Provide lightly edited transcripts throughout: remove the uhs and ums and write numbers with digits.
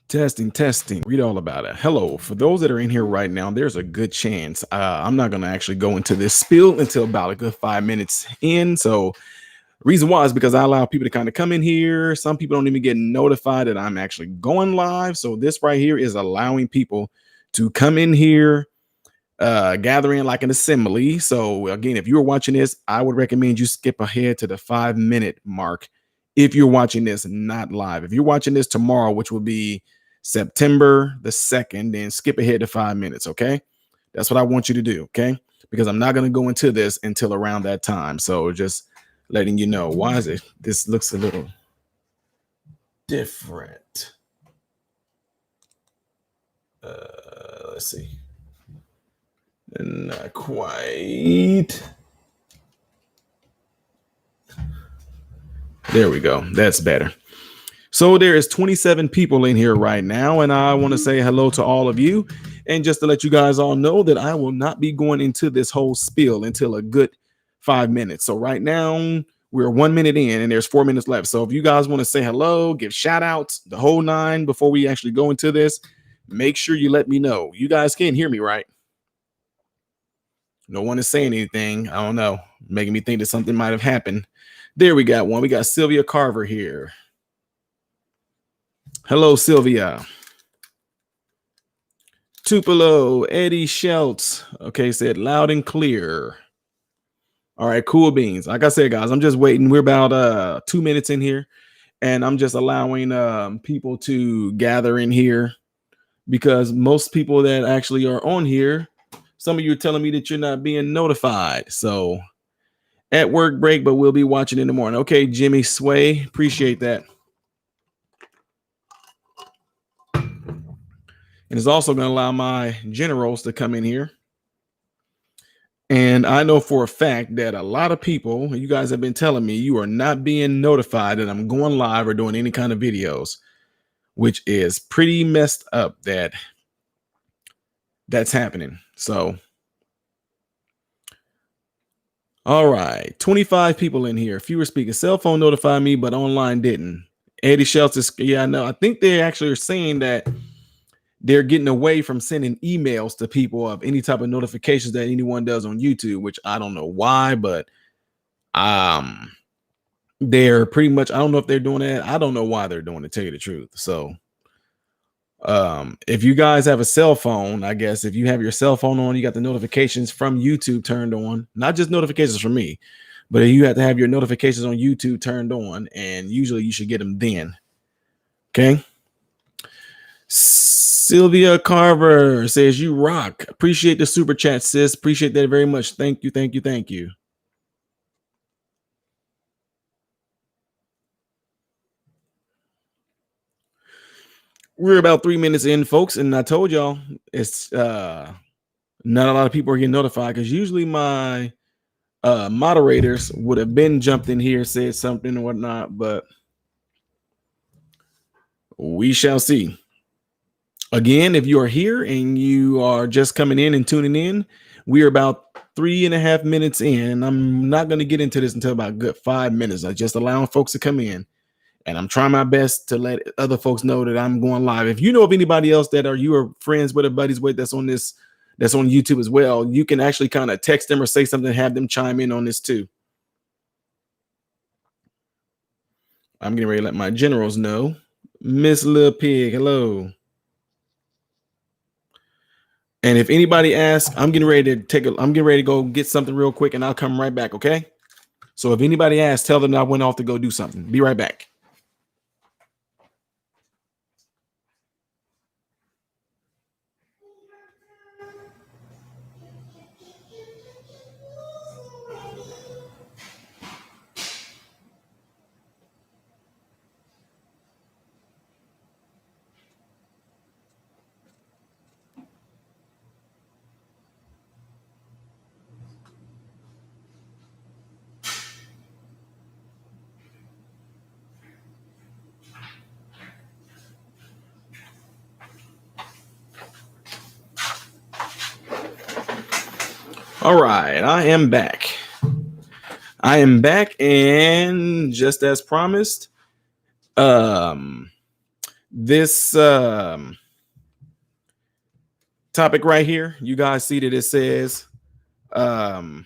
Testing. Read all about it. Hello. For those that are in here right now, there's a good chance I'm not going to actually go into this spiel until about a good 5 minutes in. So, reason why is because I allow people to kind of come in here. Some people don't even get notified that I'm actually going live. So, this right here is allowing people to come in here, gather in like an assembly. So, again, if you were watching this, I would recommend you skip ahead to the 5 minute mark if you're watching this not live. If you're watching this tomorrow, which will be September the 2nd, then skip ahead to 5 minutes. Okay. That's what I want you to do. Okay. Because I'm not going to go into this until around that time. So just letting you know. Why is it? This looks a little different. Let's see. Not quite. There we go. That's better. So there is 27 people in here right now, and I want to say hello to all of you. And just to let you guys all know that I will not be going into this whole spiel until a good 5 minutes. So right now we're 1 minute in and there's 4 minutes left. So if you guys want to say hello, give shout outs, the whole nine before we actually go into this, make sure you let me know. You guys can't hear me, right? No one is saying anything. I don't know, making me think that something might have happened. There we got one. We got Sylvia Carver here. Hello, Sylvia. Tupelo, Eddie Schultz. Okay, said loud and clear. All right, cool beans. Like I said, guys, I'm just waiting. We're about 2 minutes in here, and I'm just allowing people to gather in here because most people that actually are on here, some of you are telling me that you're not being notified. So at work break, but we'll be watching in the morning. Okay, Jimmy Sway, appreciate that. And it's also going to allow my generals to come in here. And I know for a fact that a lot of people, you guys have been telling me you are not being notified that I'm going live or doing any kind of videos, which is pretty messed up that that's happening. So, all right, 25 people in here. Fewer speakers. Cell phone notified me, but online didn't. Eddie Schultz is, yeah, I know. I think they actually are saying that they're getting away from sending emails to people of any type of notifications that anyone does on YouTube, which I don't know why, but they're pretty much, I don't know if they're doing that. I don't know why they're doing it, to tell you the truth. So if you guys have a cell phone, I guess if you have your cell phone on, you got the notifications from YouTube turned on, not just notifications from me, but you have to have your notifications on YouTube turned on, and usually you should get them then. Okay. Sylvia Carver says you rock. Appreciate the super chat, sis. Appreciate that very much. Thank you. We're about 3 minutes in, folks, and I told y'all it's not a lot of people are getting notified because usually my moderators would have been jumped in here, said something and whatnot, but we shall see. Again, if you are here and you are just coming in and tuning in, we are about 3.5 minutes in. I'm not going to get into this until about good 5 minutes. I'm just allowing folks to come in, and I'm trying my best to let other folks know that I'm going live. If you know of anybody else that you are friends with or buddies with that's on YouTube as well, you can actually kind of text them or say something, have them chime in on this too. I'm getting ready to let my generals know. Miss Lil Pig, hello. And if anybody asks, I'm getting ready to go get something real quick, and I'll come right back. Okay. So if anybody asks, tell them I went off to go do something. Be right back. All right, I am back. And just as promised, Um, this topic right here, you guys see that it says, um,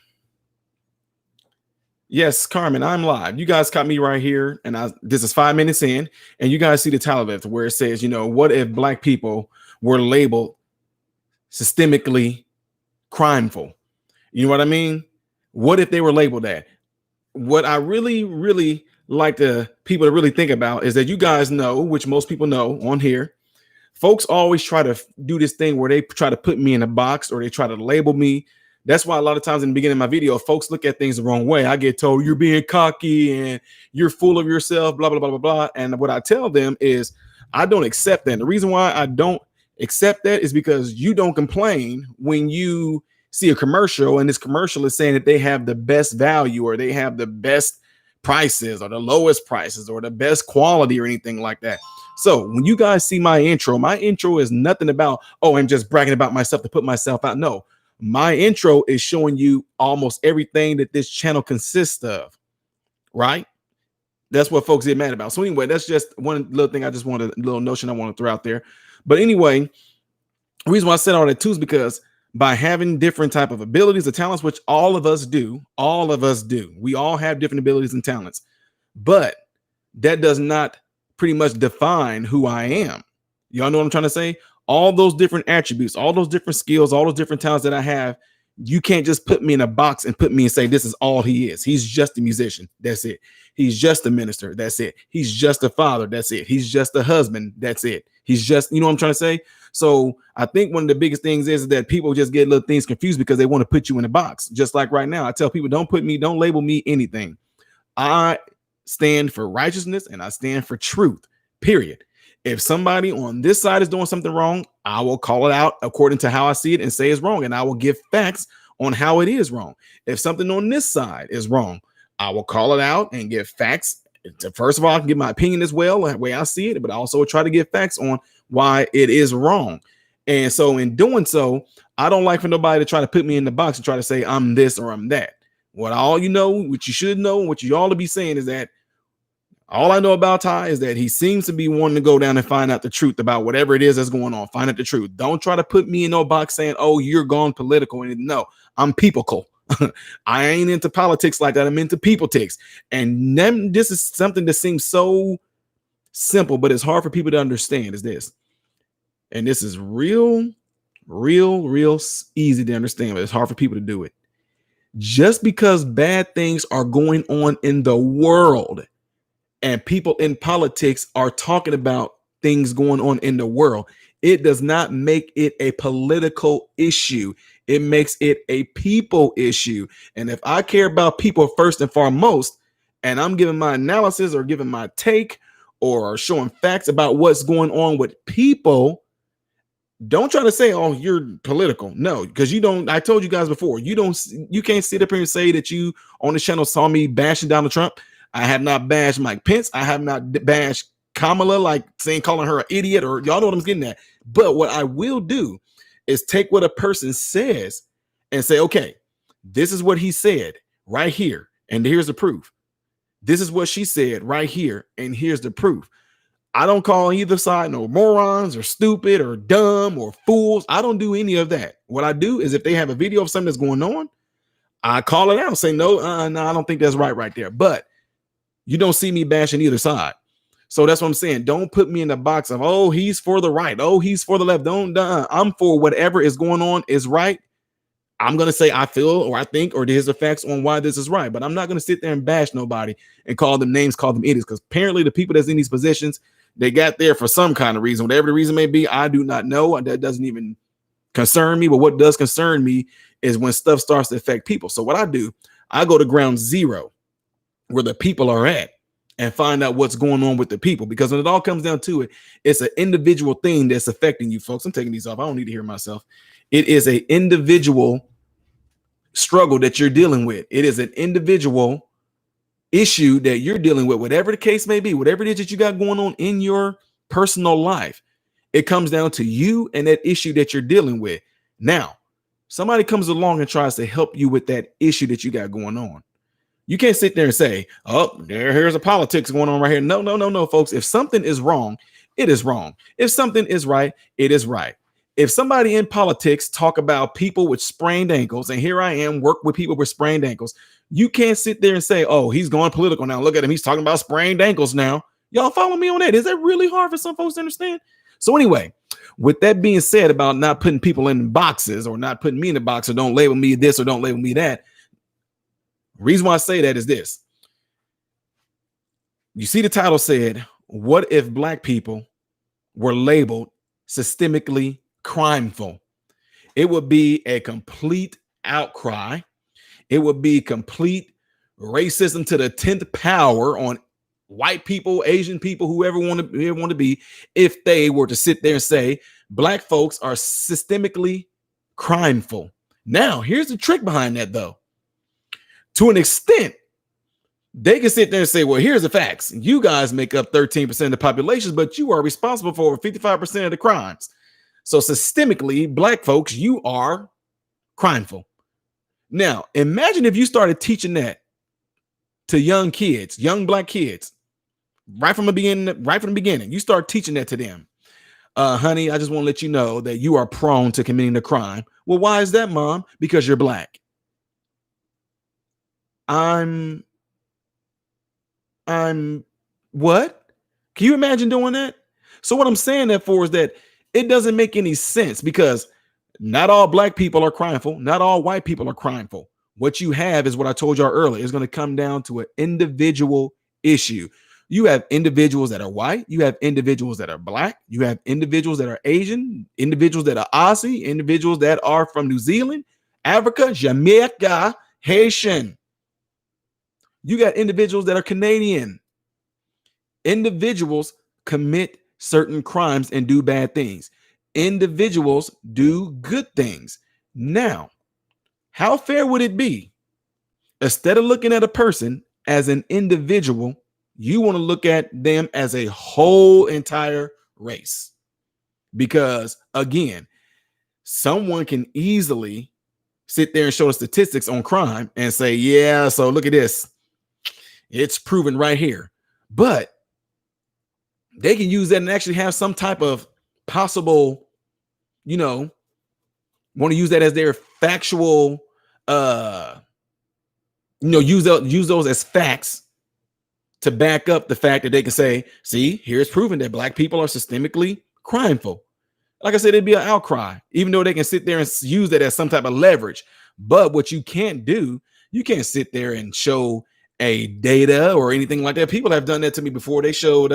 yes, Carmen, I'm live. You guys caught me right here, and this is 5 minutes in, and you guys see the title of it where it says, what if black people were labeled systemically crimeful? You know what I mean? What if they were labeled that? What I really, really like people to really think about is that you guys know, which most people know on here, folks always try to do this thing where they try to put me in a box or they try to label me. That's why a lot of times in the beginning of my video, folks look at things the wrong way. I get told you're being cocky and you're full of yourself, blah, blah, blah, blah, blah. And what I tell them is I don't accept that. And the reason why I don't accept that is because you don't complain when you see a commercial and this commercial is saying that they have the best value or they have the best prices or the lowest prices or the best quality or anything like that. So when you guys see my intro is nothing about, oh, I'm just bragging about myself to put myself out. No, my intro is showing you almost everything that this channel consists of, right? That's what folks get mad about. So anyway, that's just one little thing I just wanted, a little notion I want to throw out there. But anyway, the reason why I said all that too is because by having different type of abilities or talents, which all of us do, we all have different abilities and talents, but that does not pretty much define who I am. Y'all know what I'm trying to say? All those different attributes, all those different skills, all those different talents that I have, you can't just put me in a box and put me and say, this is all he is. He's just a musician. That's it. He's just a minister. That's it. He's just a father. That's it. He's just a husband. That's it. He's just, you know what I'm trying to say? So I think one of the biggest things is that people just get little things confused because they want to put you in a box. Just like right now, I tell people, don't label me anything. I stand for righteousness and I stand for truth, period. If somebody on this side is doing something wrong, I will call it out according to how I see it and say it's wrong. And I will give facts on how it is wrong. If something on this side is wrong, I will call it out and give facts. First of all, I can give my opinion as well, the way I see it, but I also try to give facts on why it is wrong. And so in doing so, I don't like for nobody to try to put me in the box and try to say I'm this or I'm that. What you should know, what you ought to be saying is that all I know about Ty is that he seems to be wanting to go down and find out the truth about whatever it is that's going on. Find out the truth. Don't try to put me in no box saying, oh, you're gone political. And no, I'm peopleful. I ain't into politics like that. I'm into peopletics. And then this is something that seems so simple, but it's hard for people to understand is this. And this is real easy to understand, but it's hard for people to do it. Just because bad things are going on in the world and people in politics are talking about things going on in the world, it does not make it a political issue. It makes it a people issue. And if I care about people first and foremost, and I'm giving my analysis or giving my take or showing facts about what's going on with people, don't try to say, oh, you're political. No, because you don't. I told you guys before, you can't sit up here and say that you on the channel saw me bashing Donald Trump. I have not bashed Mike Pence. I have not bashed Kamala, like calling her an idiot, or y'all know what I'm getting at. But what I will do is take what a person says and say, okay, this is what he said right here, and here's the proof. This is what she said right here, and here's the proof. I don't call either side no morons or stupid or dumb or fools. I don't do any of that. What I do is if they have a video of something that's going on, I call it out, say, no, I don't think that's right there. But you don't see me bashing either side. So that's what I'm saying. Don't put me in the box of, oh, he's for the right. Oh, he's for the left. I'm for whatever is going on is right. I'm going to say I feel or I think or there's the facts on why this is right. But I'm not going to sit there and bash nobody and call them names, call them idiots. Because apparently the people that's in these positions, they got there for some kind of reason. Whatever the reason may be, I do not know. That doesn't even concern me. But what does concern me is when stuff starts to affect people. So what I do, I go to ground zero where the people are at and find out what's going on with the people. Because when it all comes down to it, it's an individual thing that's affecting you folks. I'm taking these off. I don't need to hear myself. It is an individual struggle that you're dealing with. It is an individual issue that you're dealing with, whatever the case may be, whatever it is that you got going on in your personal life. It comes down to you and that issue that you're dealing with. Now, somebody comes along and tries to help you with that issue that you got going on. You can't sit there and say, oh, here's a politics going on right here. No, no, no, no, folks. If something is wrong, it is wrong. If something is right, it is right. If somebody in politics talk about people with sprained ankles, and here I am, work with people with sprained ankles, you can't sit there and say, oh, he's going political now. Look at him. He's talking about sprained ankles now. Y'all follow me on that? Is that really hard for some folks to understand? So anyway, with that being said about not putting people in boxes or not putting me in a box or don't label me this or don't label me that, reason why I say that is this. You see, the title said, what if black people were labeled systemically crimeful? It would be a complete outcry. It would be complete racism to the 10th power on white people, Asian people, whoever want to be, if they were to sit there and say black folks are systemically crimeful. Now, here's the trick behind that, though. To an extent, they can sit there and say, well, here's the facts. You guys make up 13% of the population, but you are responsible for over 55% of the crimes. So systemically, black folks, you are crimeful. Now, imagine if you started teaching that to young kids, young black kids, right from the beginning. You start teaching that to them. Honey, I just want to let you know that you are prone to committing a crime. Well, why is that, Mom? Because you're black. I'm what? Can you imagine doing that? So what I'm saying that for is that it doesn't make any sense, because not all black people are crimeful. Not all white people are crimeful. What you have is what I told y'all earlier. It's going to come down to an individual issue. You have individuals that are white. You have individuals that are black. You have individuals that are Asian, individuals that are Aussie, individuals that are from New Zealand, Africa, Jamaica, Haitian. You got individuals that are Canadian. Individuals commit certain crimes and do bad things. Individuals do good things. Now, how fair would it be? Instead of looking at a person as an individual, you want to look at them as a whole entire race. Because again, someone can easily sit there and show the statistics on crime and say, yeah, so look at this. It's proven right here. But they can use that and actually have some type of possible, want to use that as their factual, use those as facts to back up the fact that they can say, see, here's proven that black people are systemically crimeful. Like I said, it'd be an outcry, even though they can sit there and use that as some type of leverage. But what you can't do, you can't sit there and show a data or anything like that. People have done that to me before. They showed,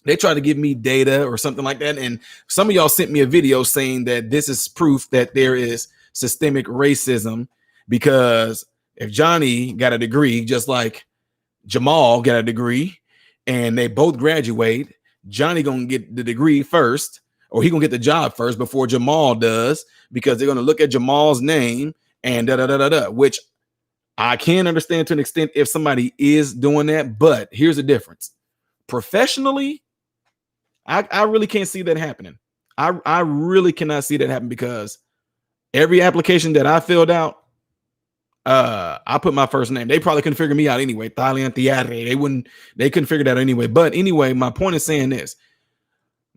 they tried to give me data or something like that. And some of y'all sent me a video saying that this is proof that there is systemic racism, because if Johnny got a degree, just like Jamal got a degree, and they both graduate, Johnny gonna get the degree first, or he gonna get the job first before Jamal does, because they're gonna look at Jamal's name and which I can understand to an extent if somebody is doing that. But here's the difference. Professionally, I really can't see that happening. I really cannot see that happen, because every application that I filled out, I put my first name. They probably couldn't figure me out anyway. Thailand, they couldn't figure that out anyway. But anyway, my point is saying this.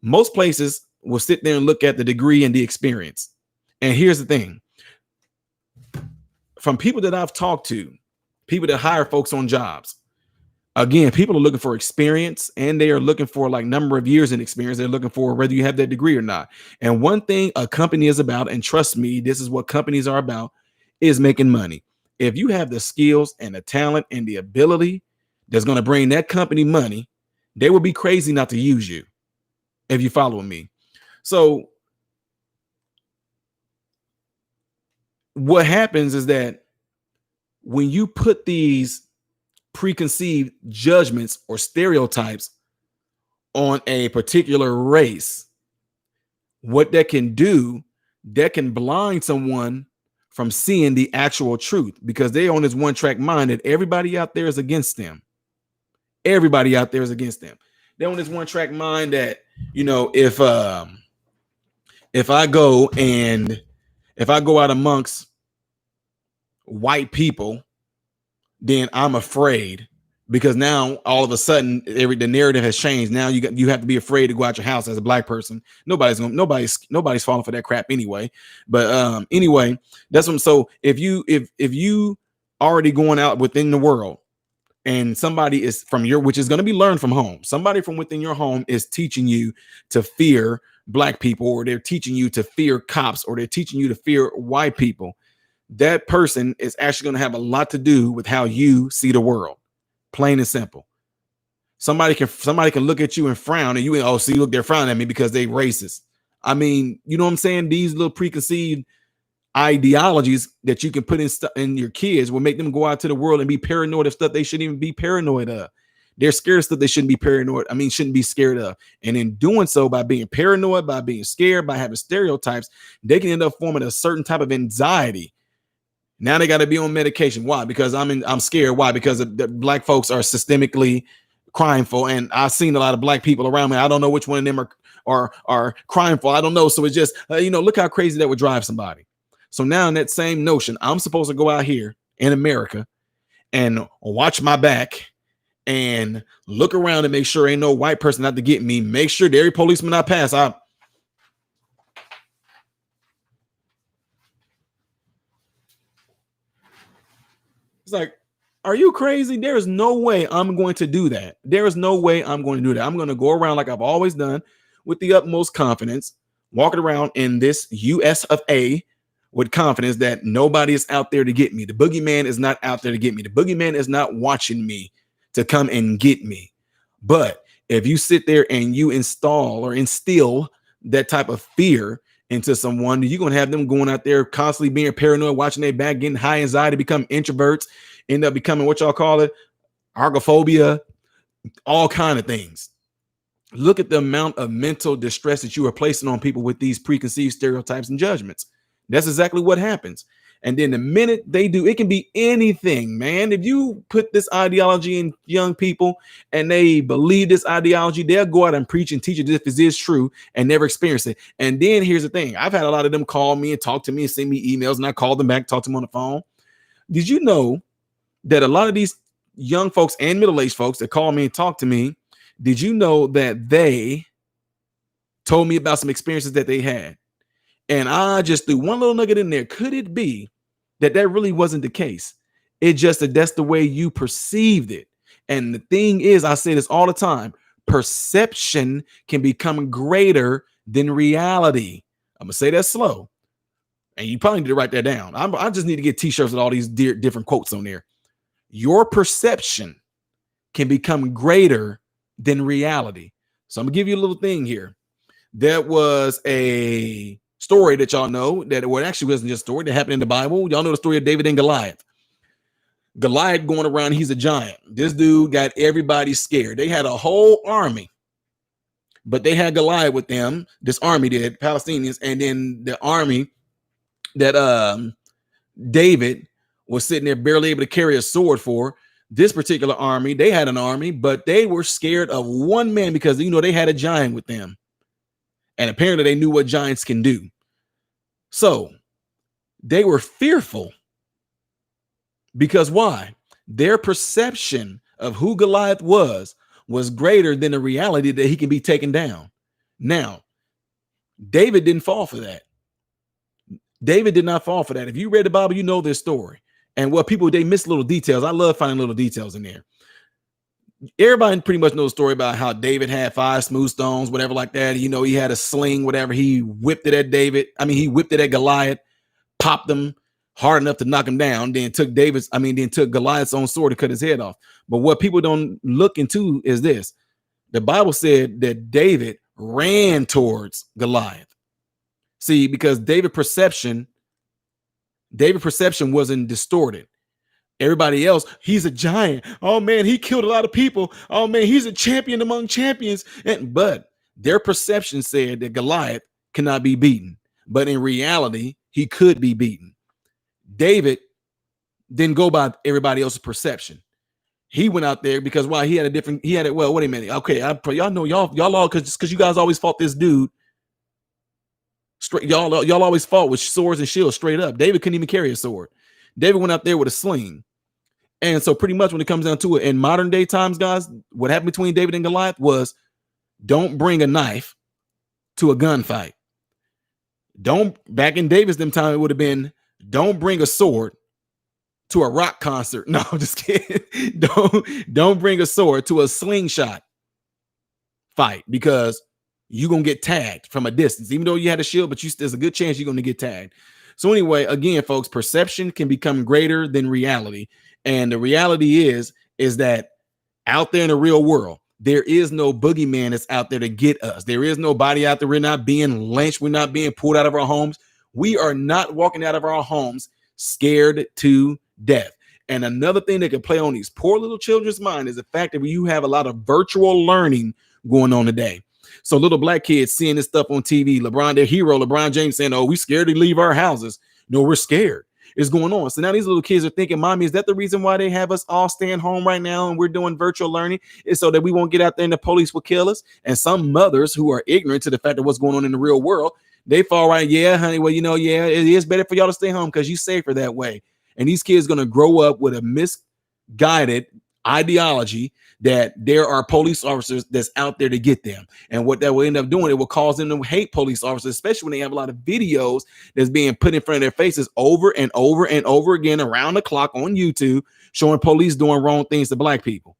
Most places will sit there and look at the degree and the experience. And here's the thing. From people that I've talked to, people that hire folks on jobs, again, people are looking for experience, and they are looking for like number of years in experience. They're looking for whether you have that degree or not. And one thing a company is about, and trust me, this is what companies are about, is making money. If you have the skills and the talent and the ability that's going to bring that company money, they would be crazy not to use you, if you follow me. So what happens is that when you put these preconceived judgments or stereotypes on a particular race, what that can do, that can blind someone from seeing the actual truth, because they on this one track mind that everybody out there is against them. Everybody out there is against them. They're on this one track mind that, if I go out amongst white people, then I'm afraid, because now all of a sudden the narrative has changed. Now you have to be afraid to go out your house as a black person. Nobody's falling for that crap anyway. But anyway, that's what. So if you already going out within the world, and somebody is from your, which is going to be learned from home, somebody from within your home is teaching you to fear black people, or they're teaching you to fear cops, or they're teaching you to fear white people, that person is actually going to have a lot to do with how you see the world. Plain and simple. Somebody can look at you and frown, and you, oh, see, look, they're frowning at me because they racist. I mean, you know what I'm saying? These little preconceived ideologies that you can put in your kids will make them go out to the world and be paranoid of stuff they shouldn't even be paranoid of. They're scared of stuff they shouldn't be paranoid. Shouldn't be scared of. And in doing so, by being paranoid, by being scared, by having stereotypes, they can end up forming a certain type of anxiety. Now they got to be on medication. Why? Because I'm scared. Why? Because the black folks are systemically crimeful, and I've seen a lot of black people around me. I don't know which one of them are crimeful. I don't know. So it's just look how crazy that would drive somebody. So now in that same notion, I'm supposed to go out here in America and watch my back and look around and make sure ain't no white person out to get me. Make sure every policeman I pass, it's like, are you crazy? There is no way I'm going to do that. There is no way I'm going to do that. I'm going to go around like I've always done, with the utmost confidence, walking around in this US of A with confidence that nobody is out there to get me. The boogeyman is not out there to get me. The boogeyman is not watching me to come and get me. But if you sit there and you install or instill that type of fear into someone, you're going to have them going out there constantly being paranoid, watching their back, getting high anxiety, become introverts, end up becoming what y'all call it, argophobia, all kind of things. Look at the amount of mental distress that you are placing on people with these preconceived stereotypes and judgments. That's exactly what happens. And then the minute they do, it can be anything, man. If you put this ideology in young people and they believe this ideology, they'll go out and preach and teach it as if it is true and never experience it. And then here's the thing. I've had a lot of them call me and talk to me and send me emails, and I call them back, talk to them on the phone. Did you know that a lot of these young folks and middle-aged folks that call me and talk to me, did you know that they told me about some experiences that they had? And I just threw one little nugget in there. Could it be that really wasn't the case? It just that's the way you perceived it. And the thing is, I say this all the time, perception can become greater than reality. I'm going to say that slow. And you probably need to write that down. I just need to get t-shirts with all these different quotes on there. Your perception can become greater than reality. So I'm going to give you a little thing here. There was a story that y'all know that it actually wasn't just a story that happened in the Bible. Y'all know the story of David and Goliath. Goliath going around, he's a giant. This dude got everybody scared. They had a whole army, but they had Goliath with them. This army did, Palestinians, and then the army that David was sitting there barely able to carry a sword for. This particular army, they had an army, but they were scared of one man because they had a giant with them. And apparently they knew what giants can do. So they were fearful because why? Their perception of who Goliath was greater than the reality that he can be taken down. Now, David didn't fall for that. David did not fall for that. If you read the Bible, you know this story. And what people, they miss little details. I love finding little details in there. Everybody pretty much knows the story about how David had 5 smooth stones, whatever like that. He had a sling, whatever. He whipped it at he whipped it at Goliath, popped him hard enough to knock him down. Then took Goliath's own sword to cut his head off. But what people don't look into is this. The Bible said that David ran towards Goliath. See, because David's perception wasn't distorted. Everybody else, he's a giant. Oh man, he killed a lot of people. Oh man, he's a champion among champions. But their perception said that Goliath cannot be beaten. But in reality, he could be beaten. David didn't go by everybody else's perception. He went out there because why? Wait a minute. Okay, y'all know y'all all because you guys always fought this dude. Straight, y'all always fought with swords and shields straight up. David couldn't even carry a sword. David went out there with a sling. And so pretty much when it comes down to it, in modern day times, guys, what happened between David and Goliath was don't bring a knife to a gunfight. Don't, back in David's them time, it would have been don't bring a sword to a rock concert. No, I'm just kidding. Don't bring a sword to a slingshot fight because you're gonna get tagged from a distance. Even though you had a shield, but there's a good chance you're gonna get tagged. So anyway, again, folks, perception can become greater than reality. And the reality is that out there in the real world, there is no boogeyman that's out there to get us. There is nobody out there. We're not being lynched. We're not being pulled out of our homes. We are not walking out of our homes scared to death. And another thing that can play on these poor little children's mind is the fact that you have a lot of virtual learning going on today. So little black kids seeing this stuff on TV, their hero, LeBron James saying, oh, we scared to leave our houses. No, we're scared. It's going on. So now these little kids are thinking, mommy, is that the reason why they have us all staying home right now and we're doing virtual learning? Is so that we won't get out there and the police will kill us? And some mothers who are ignorant to the fact of what's going on in the real world, they fall right. Yeah, honey. Well, yeah, it is better for y'all to stay home because you're safer that way. And these kids are going to grow up with a misguided ideology that there are police officers that's out there to get them. And what that will end up doing, it will cause them to hate police officers, especially when they have a lot of videos that's being put in front of their faces over and over and over again around the clock on YouTube, showing police doing wrong things to black people.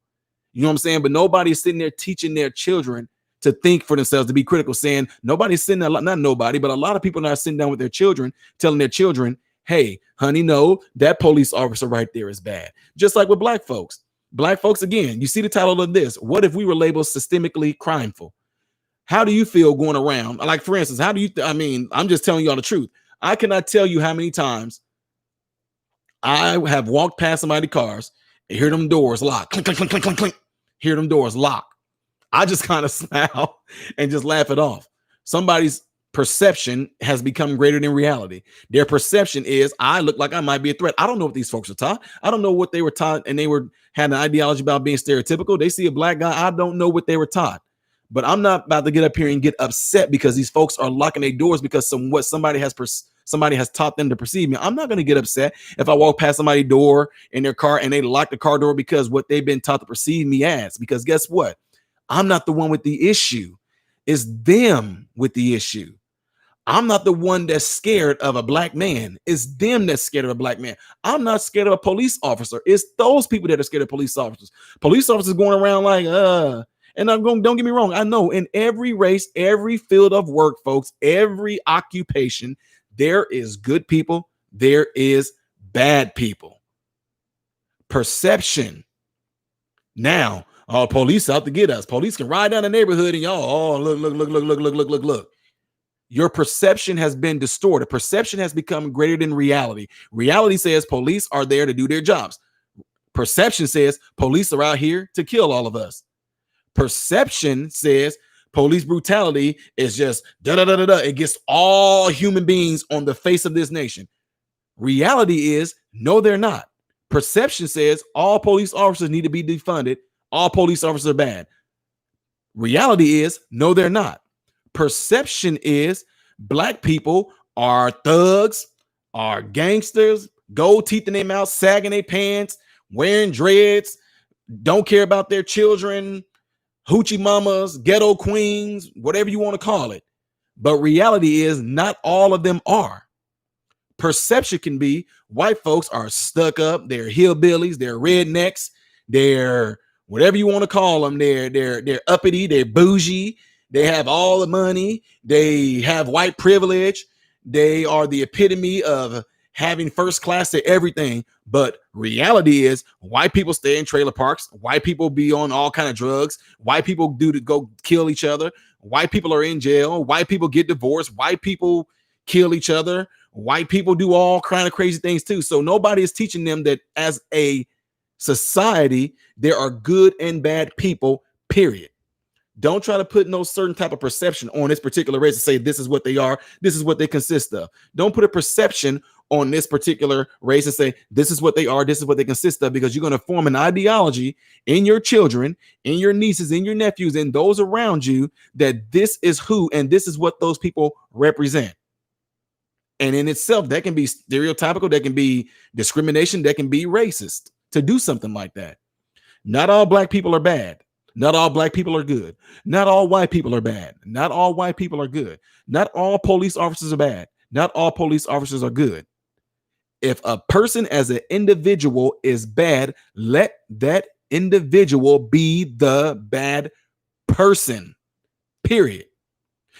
You know what I'm saying? But nobody's sitting there teaching their children to think for themselves, to be critical, saying nobody's sitting there, not nobody, but a lot of people are sitting down with their children, telling their children, hey, honey, no, that police officer right there is bad. Just like with black folks. Black folks, again, you see the title of this. What if we were labeled systemically crimeful? How do you feel going around? Like, for instance, how do you, I'm just telling y'all the truth. I cannot tell you how many times I have walked past somebody's cars and hear them doors lock. Clink, clink, clink, clink, clink, clink. Hear them doors lock. I just kind of smile and just laugh it off. Somebody's perception has become greater than reality. Their perception is I look like I might be a threat. I don't know what these folks are taught. I don't know what they were taught, and they had an ideology about being stereotypical. They see a black guy. I don't know what they were taught. But I'm not about to get up here and get upset because these folks are locking their doors because somebody has taught them to perceive me. I'm not going to get upset if I walk past somebody's door in their car and they lock the car door because what they've been taught to perceive me as. Because guess what? I'm not the one with the issue. It's them with the issue. I'm not the one that's scared of a black man. It's them that's scared of a black man. I'm not scared of a police officer. It's those people that are scared of police officers. Police officers going around like, and don't get me wrong. I know in every race, every field of work, folks, every occupation, there is good people. There is bad people. Perception. Now, police out to get us. Police can ride down the neighborhood and y'all, look. Your perception has been distorted. Perception has become greater than reality. Reality says police are there to do their jobs. Perception says police are out here to kill all of us. Perception says police brutality is just da-da-da-da-da against all human beings on the face of this nation. Reality is, no, they're not. Perception says all police officers need to be defunded. All police officers are bad. Reality is, no, they're not. Perception is black people are thugs, are gangsters, gold teeth in their mouth, sagging their pants, wearing dreads, don't care about their children, hoochie mamas, ghetto queens, whatever you want to call it. But reality is not all of them are. Perception can be white folks are stuck up, they're hillbillies, they're rednecks, they're whatever you want to call them, they're uppity, they're bougie. They have all the money. They have white privilege. They are the epitome of having first class to everything. But reality is white people stay in trailer parks. White people be on all kind of drugs. White people do to go kill each other. White people are in jail. White people get divorced. White people kill each other. White people do all kind of crazy things too. So nobody is teaching them that as a society, there are good and bad people, period. Don't try to put no certain type of perception on this particular race and say this is what they are, this is what they consist of. Don't put a perception on this particular race and say this is what they are, this is what they consist of, because you're going to form an ideology in your children, in your nieces, in your nephews, and those around you that this is who and this is what those people represent. And in itself, that can be stereotypical, that can be discrimination, that can be racist. to do something like that. Not all black people are bad. Not all black people are good. Not all white people are bad. Not all white people are good. Not all police officers are bad. Not all police officers are good. If a person as an individual is bad, let that individual be the bad person. Period.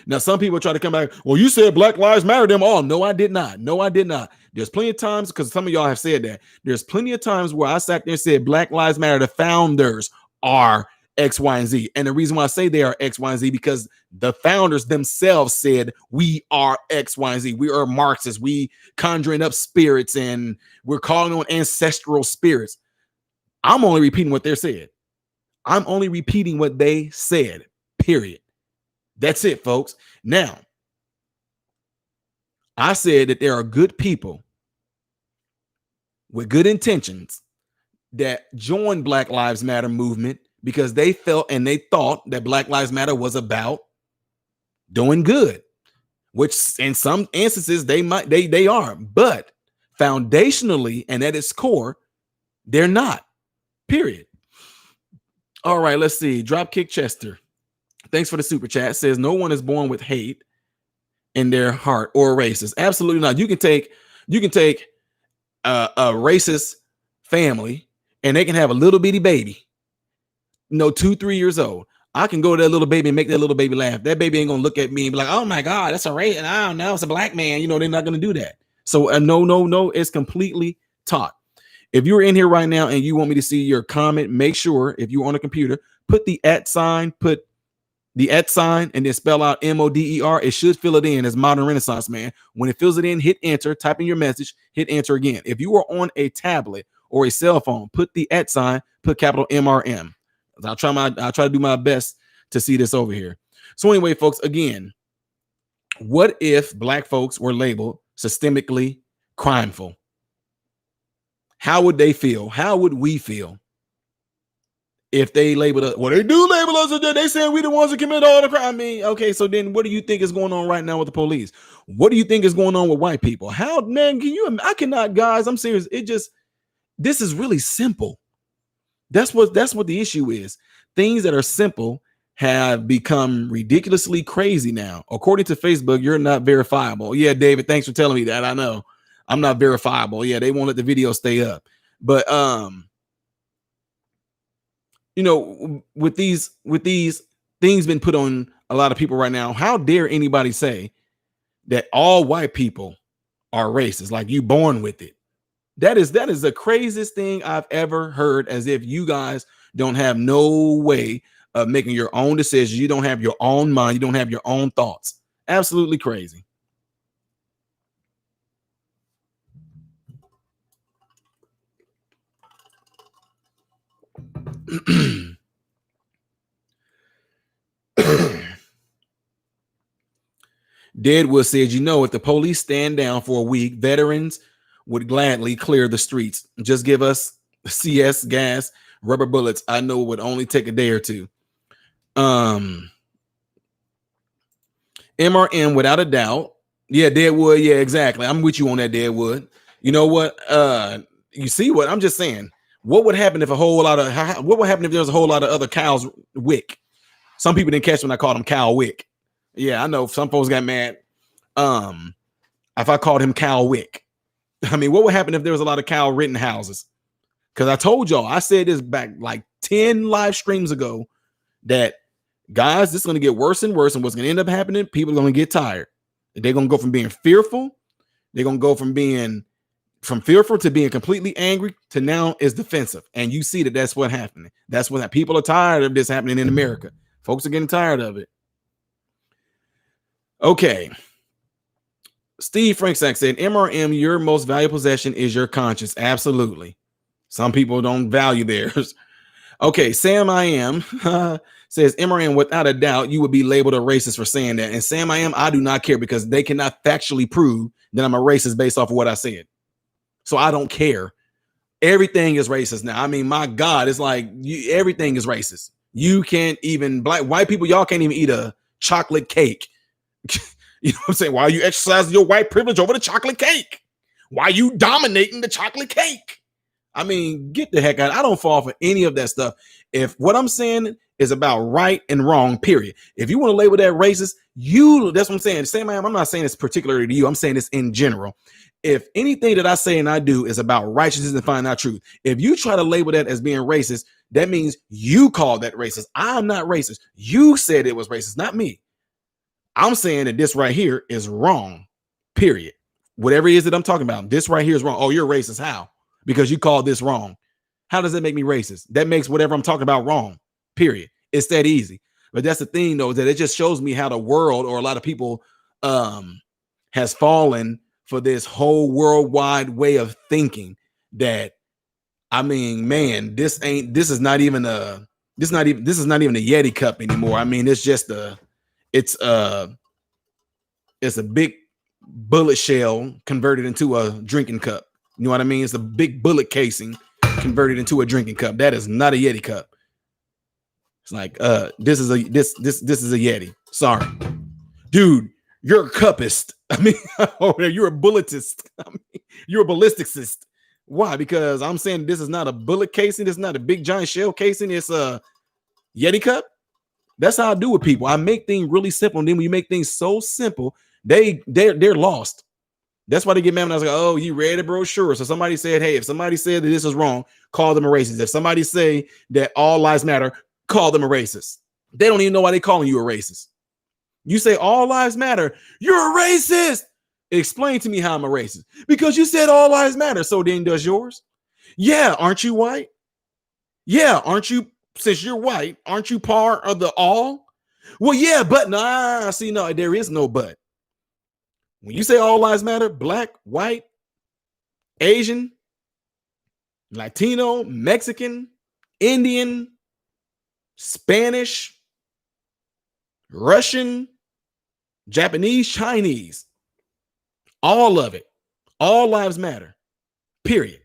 Now, some people try to come back. Well, you said Black Lives Matter them all. No, I did not. No, I did not. There's plenty of times, because some of y'all have said that. There's plenty of times where I sat there and said Black Lives Matter, the founders are X, Y, and Z. And the reason why I say they are X, Y, and Z, because the founders themselves said we are X, Y, and Z. We are Marxists. We conjuring up spirits and we're calling on ancestral spirits. I'm only repeating what they said. I'm only repeating what they said, period. That's it, folks. Now, I said that there are good people with good intentions that joined Black Lives Matter movement because they felt and they thought that Black Lives Matter was about doing good, which in some instances they are, but foundationally and at its core, they're not, period. All right, let's see. Dropkick Chester, thanks for the super chat. Says no one is born with hate in their heart or racist. Absolutely not. You can take a racist family and they can have a little bitty baby, 2-3 years old. I can go to that little baby and make that little baby laugh. That baby ain't gonna look at me and be like, oh my God, that's a race. I don't know, it's a black man. They're not gonna do that. So no, it's completely taught. If you're in here right now and you want me to see your comment, make sure if you're on a computer, put the @ sign, and then spell out MODER. It should fill it in as Modern Renaissance Man. When it fills it in, hit enter, type in your message, hit enter again. If you are on a tablet or a cell phone, put the @ sign, put capital MRM. I'll try to do my best to see this over here. So anyway, folks, again, what if black folks were labeled systemically crimeful? How would they feel? How would we feel if they labeled us? Well, they do label us. They saying we the ones that commit all the crime. I mean, okay, so then what do you think is going on right now with the police? What do you think is going on with white people? How, man, I cannot, guys, I'm serious. This is really simple. That's what the issue is. Things that are simple have become ridiculously crazy now. According to Facebook, you're not verifiable. Yeah, David, thanks for telling me that. I know I'm not verifiable. Yeah, they won't let the video stay up. But with these things been put on a lot of people right now, how dare anybody say that all white people are racist? Like you born with it. That is the craziest thing I've ever heard, as if you guys don't have no way of making your own decisions. You don't have your own mind. You don't have your own thoughts. Absolutely crazy. Deadwood said, if the police stand down for a week, veterans would gladly clear the streets. Just give us CS, gas, rubber bullets. I know it would only take a day or two. MRM, without a doubt. Yeah, Deadwood. Yeah, exactly. I'm with you on that, Deadwood. You know what? You see what I'm just saying? What would happen if what would happen if there was a whole lot of other cows Wick? Some people didn't catch when I called him Cal Wick. Yeah, I know some folks got mad. If I called him Cal Wick. I mean, what would happen if there was a lot of Cal Rittenhouses? Because I told y'all, I said this back like 10 live streams ago, that guys, this is going to get worse and worse. And what's going to end up happening, people are going to get tired. They're going to go from being fearful. They're going to go from fearful to being completely angry to now is defensive. And you see that's what's happening. That's what people are tired of this happening in America. Folks are getting tired of it. Okay. Steve Franksack said, MRM, your most valuable possession is your conscience. Absolutely. Some people don't value theirs. Okay, Sam I Am says, MRM, without a doubt, you would be labeled a racist for saying that. And Sam I Am, I do not care, because they cannot factually prove that I'm a racist based off of what I said. So I don't care. Everything is racist now. I mean, my God, it's like everything is racist. You can't even, white people, y'all can't even eat a chocolate cake. You know what I'm saying? Why are you exercising your white privilege over the chocolate cake? Why are you dominating the chocolate cake? I mean, get the heck out. I don't fall for any of that stuff. If what I'm saying is about right and wrong, period. If you want to label that racist, that's what I'm saying. Same, I'm not saying it's particularly to you. I'm saying it's in general. If anything that I say and I do is about righteousness and finding out truth, if you try to label that as being racist, that means you call that racist. I'm not racist. You said it was racist, not me. I'm saying that this right here is wrong, period. Whatever it is that I'm talking about, this right here is wrong. Oh, you're racist. How? Because you called this wrong. How does that make me racist? That makes whatever I'm talking about wrong, period. It's that easy. But that's the thing, though, is that it just shows me how the world, or a lot of people, has fallen for this whole worldwide way of thinking that, I mean, man, this is not even a Yeti cup anymore. I mean, it's a big bullet shell converted into a drinking cup. You know what I mean? It's a big bullet casing converted into a drinking cup. That is not a Yeti cup. It's like this is a Yeti. Sorry, dude. You're a cuppist. I mean, you're a bulletist. I mean, you're a ballisticist. Why? Because I'm saying this is not a bullet casing. This is not a big giant shell casing. It's a Yeti cup. That's how I do with people. I make things really simple, and then when you make things so simple, they're lost. That's why they get mad when I was like, "Oh, you read a brochure." So somebody said, "Hey, if somebody said that this is wrong, call them a racist." If somebody say that all lives matter, call them a racist. They don't even know why they're calling you a racist. You say all lives matter, you're a racist. Explain to me how I'm a racist. Because you said all lives matter. So then does yours? Yeah, aren't you white? Yeah, aren't you, since you're white, aren't you part of the all? Well, yeah, but nah, see, no, there is no but. When you say all lives matter, black, white, Asian, Latino, Mexican, Indian, Spanish, Russian, Japanese, Chinese, all of it, all lives matter, period.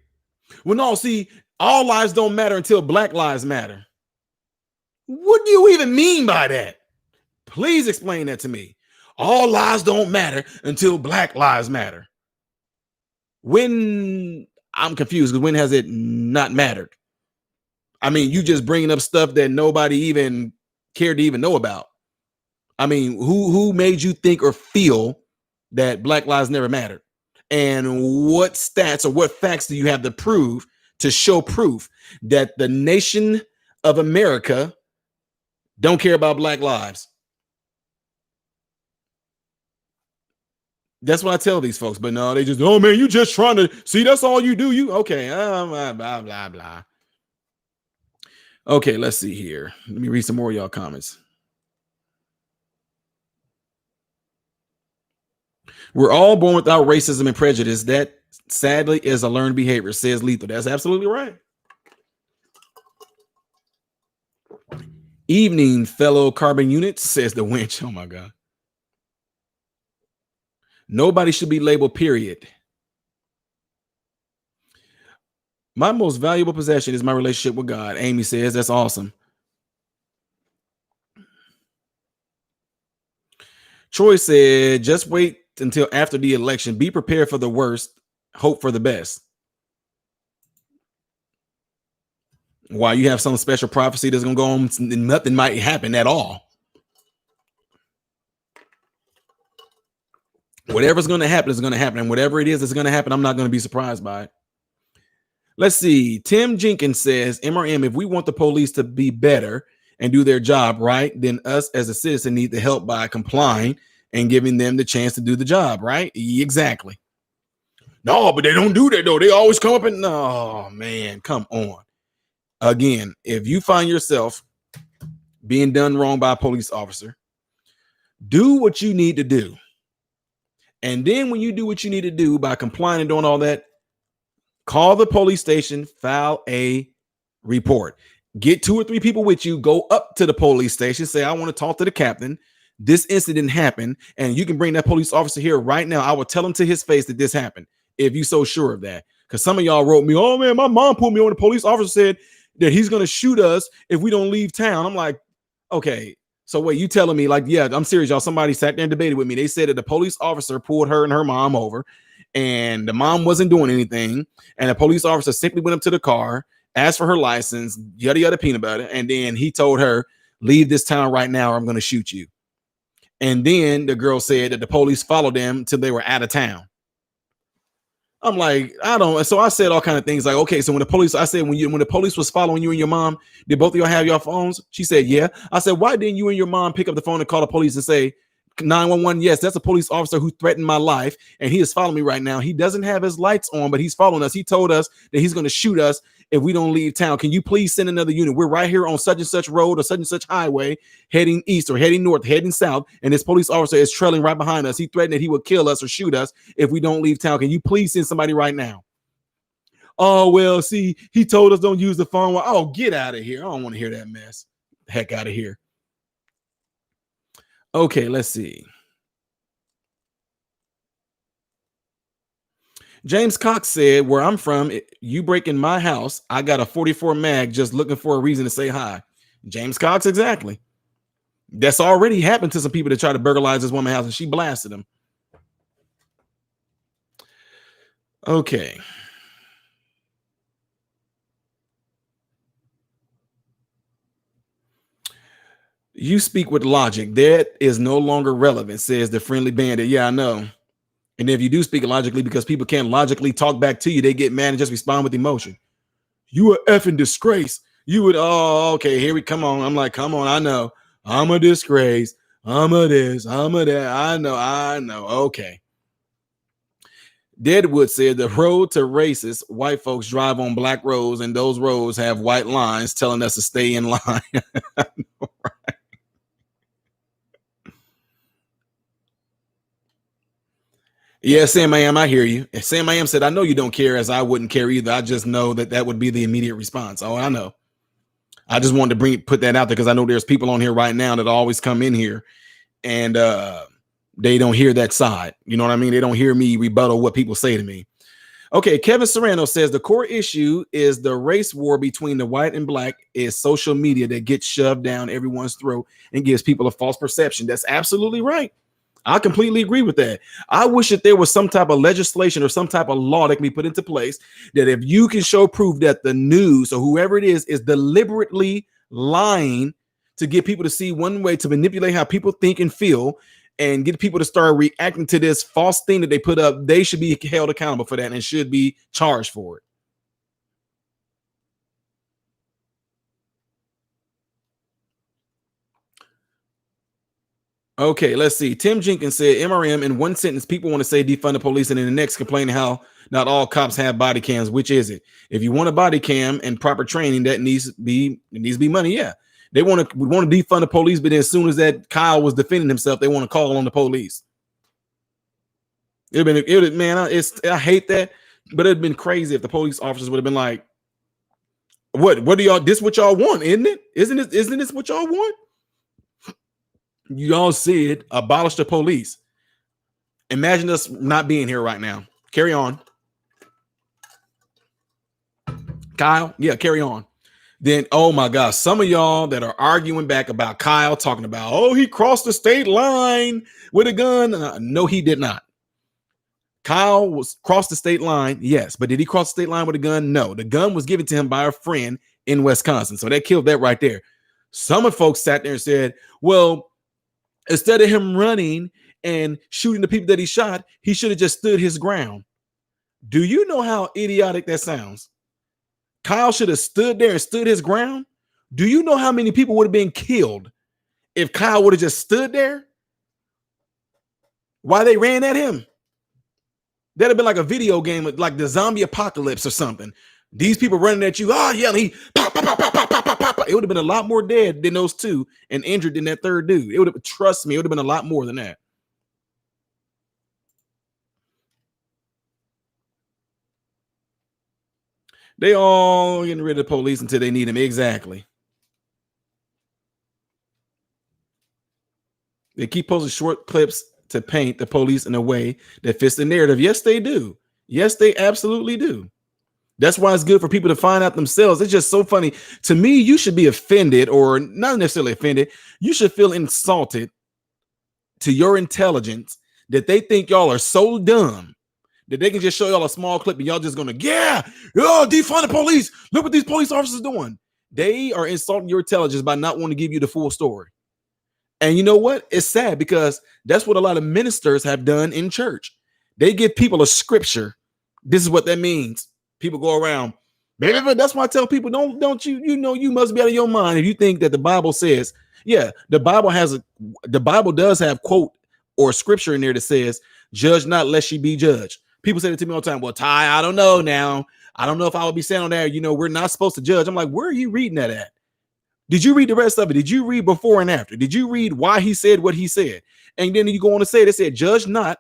Well, no, see, all lives don't matter until black lives matter. What do you even mean by that? Please explain that to me. All lives don't matter until black lives matter. When, I'm confused, because when has it not mattered? I mean, you just bringing up stuff that nobody even cared to even know about. I mean, who made you think or feel that black lives never mattered? And what stats or what facts do you have to show proof that the nation of America don't care about black lives? That's what I tell these folks. But no, they just, oh man, you just trying to see, that's all you do. You okay? Blah, blah, blah. Okay, let's see here. Let me read some more of y'all comments. We're all born without racism and prejudice. That sadly is a learned behavior, says Lethal. That's absolutely right. Evening, fellow carbon units, says the winch. Oh my God. Nobody should be labeled, period. My most valuable possession is my relationship with God. Amy says, that's awesome. Troy said, just wait until after the election. Be prepared for the worst. Hope for the best. Why, you have some special prophecy that's going to go on, nothing might happen at all. Whatever's going to happen is going to happen. And whatever it is that's going to happen, I'm not going to be surprised by it. Let's see. Tim Jenkins says, MRM, if we want the police to be better and do their job right, then us as a citizen need to help by complying and giving them the chance to do the job, right? Exactly. No, but they don't do that, though. They always come up and, no, man, come on. Again, if you find yourself being done wrong by a police officer, do what you need to do. And then when you do what you need to do by complying and doing all that, call the police station, file a report. Get 2 or 3 people with you, go up to the police station, say, I want to talk to the captain. This incident happened, and you can bring that police officer here right now. I will tell him to his face that this happened, if you're so sure of that. Because some of y'all wrote me, oh man, my mom put me on. The police officer said that he's going to shoot us if we don't leave town. I'm like, okay, so wait, you telling me, like, yeah, I'm serious, y'all. Somebody sat there and debated with me. They said that the police officer pulled her and her mom over, and the mom wasn't doing anything. And the police officer simply went up to the car, asked for her license, yada yada peanut butter, and then he told her, "Leave this town right now, or I'm going to shoot you." And then the girl said that the police followed them till they were out of town. I'm like, I don't. So I said all kind of things like, okay, so when the police, I said, when the police was following you and your mom, did both of y'all have your phones? She said, yeah. I said, why didn't you and your mom pick up the phone and call the police and say 911? Yes, that's a police officer who threatened my life, and he is following me right now. He doesn't have his lights on, but he's following us. He told us that he's going to shoot us if we don't leave town. Can you please send another unit? We're right here on such and such road or such and such highway, heading east or heading north, heading south, and this police officer is trailing right behind us. He threatened that he would kill us or shoot us if we don't leave town. Can you please send somebody right now? Oh, well, see, he told us don't use the phone. Well, oh, get out of here. I don't want to hear that mess. Heck out of here. Okay, let's see. James Cox said, where I'm from, you break in my house, I got a 44 mag just looking for a reason to say hi. James Cox, exactly. That's already happened to some people that try to burglarize this woman's house, and she blasted them. Okay. You speak with logic. That is no longer relevant, says the friendly bandit. Yeah, I know. And if you do speak logically, because people can't logically talk back to you, they get mad and just respond with emotion. You a effing disgrace. You would, oh, okay, here we come on. I'm like, come on, I know. I'm a disgrace. I'm a this, I'm a that. I know. Okay. Deadwood said the road to racist white folks drive on black roads, and those roads have white lines telling us to stay in line. Yeah, Sam I am. I hear you. Sam I am said, I know you don't care, as I wouldn't care either. I just know that would be the immediate response. Oh, I know. I just wanted to put that out there because I know there's people on here right now that always come in here and they don't hear that side. You know what I mean? They don't hear me rebuttal what people say to me. Okay, Kevin Serrano says the core issue is the race war between the white and black is social media that gets shoved down everyone's throat and gives people a false perception. That's absolutely right. I completely agree with that. I wish that there was some type of legislation or some type of law that can be put into place that if you can show proof that the news or whoever it is deliberately lying to get people to see one way, to manipulate how people think and feel and get people to start reacting to this false thing that they put up, they should be held accountable for that and should be charged for it. Okay, let's see. Tim Jenkins said MRM in one sentence. People want to say defund the police, and in the next complaining how not all cops have body cams. Which is it? If you want a body cam and proper training, that needs to be money. Yeah, they want to defund the police, but as soon as that Kyle was defending himself, they want to call on the police. I hate that, but it'd been crazy if the police officers would have been like, "What do y'all? This what y'all want, isn't it? Isn't this what y'all want?" You all said abolish the police. Imagine us not being here right now. Carry on. Kyle, yeah, carry on. Then, oh my gosh, some of y'all that are arguing back about Kyle talking about, oh, he crossed the state line with a gun. No, he did not. Kyle was crossed the state line, yes, but did he cross the state line with a gun? No, the gun was given to him by a friend in Wisconsin. So that killed that right there. Some of folks sat there and said, well, instead of him running and shooting the people that he shot, he should have just stood his ground. Do you know how idiotic that sounds? Kyle should have stood there and stood his ground. Do you know how many people would have been killed if Kyle would have just stood there while they ran at him? That'd have been like a video game, like the zombie apocalypse or something. These people running at you, he pop, pop, pop, pop, pop, pop, pop. It would have been a lot more dead than those two and injured than that third dude. It would have, trust me, it would have been a lot more than that. They all getting rid of the police until they need them. Exactly. They keep posting short clips to paint the police in a way that fits the narrative. Yes, they do. Yes, they absolutely do. That's why it's good for people to find out themselves. It's just so funny. To me, you should be offended, or not necessarily offended. You should feel insulted to your intelligence that they think y'all are so dumb That they can just show y'all a small clip and y'all just gonna, yeah, oh, defund the police. Look what these police officers doing. They are insulting your intelligence by not wanting to give you the full story. And you know what? It's sad because that's what a lot of ministers have done in church. They give people a scripture. This is what that means. People go around. That's why I tell people, don't you must be out of your mind if you think that the Bible says, yeah, the Bible does have quote or scripture in there that says, judge not lest ye be judged. People say it to me all the time. Well, Ty, I don't know now. I don't know if I would be saying on there, we're not supposed to judge. I'm like, where are you reading that at? Did you read the rest of it? Did you read before and after? Did you read why he said what he said? And then you go on to say, they said, judge not,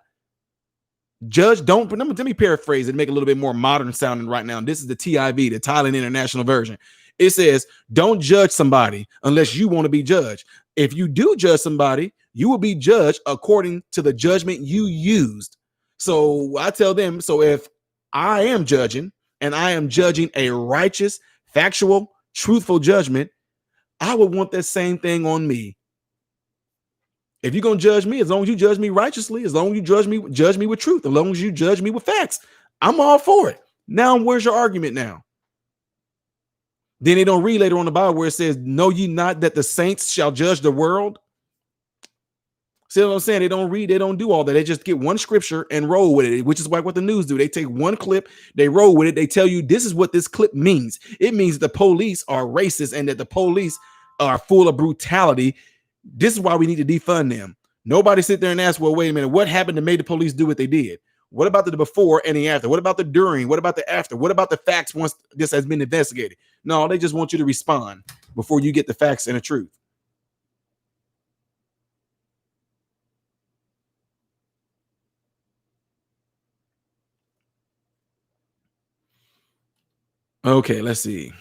judge don't. But let me paraphrase it and make it a little bit more modern sounding right now. This is the TIV, the Thailand International Version. It says, don't judge somebody unless you want to be judged. If you do judge somebody, you will be judged according to the judgment you used. So I tell them, so if I am judging and I am judging a righteous, factual, truthful judgment, I would want that same thing on me. If you're going to judge me, as long as you judge me righteously, as long as you judge me with truth, as long as you judge me with facts, I'm all for it. Now, where's your argument now? Then they don't read later on the Bible where it says, know ye not that the saints shall judge the world? See what I'm saying? They don't read, they don't do all that. They just get one scripture and roll with it, which is like what the news do. They take one clip, they roll with it. They tell you this is what this clip means. It means the police are racist and that the police are full of brutality. This is why we need to defund them. Nobody sit there and ask, well, wait a minute, what happened that made the police do what they did? What about the before and the after? What about the during? What about the after? What about the facts once this has been investigated? No, they just want you to respond before you get the facts and the truth. Okay, let's see.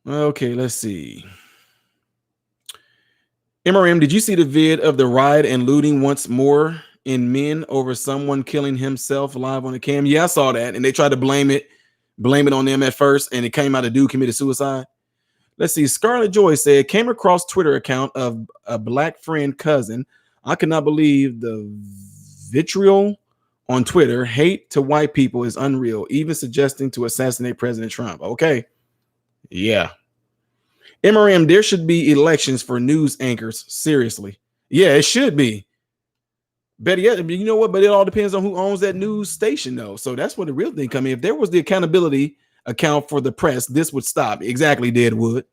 Okay, let's see. MRM, did you see the vid of the riot and looting once more in men over someone killing himself live on the cam? Yeah, I saw that. And they tried to blame it on them at first. And it came out a dude committed suicide. Let's see. Scarlett Joy said, came across Twitter account of a black friend cousin. I cannot believe the vitriol on Twitter. Hate to white people is unreal. Even suggesting to assassinate President Trump. Okay. Yeah. MRM, there should be elections for news anchors. Seriously. Yeah, it should be. Better yet, you know what? But it all depends on who owns that news station, though. So that's where the real thing comes in. If there was the accountability account for the press, this would stop. Exactly, Deadwood.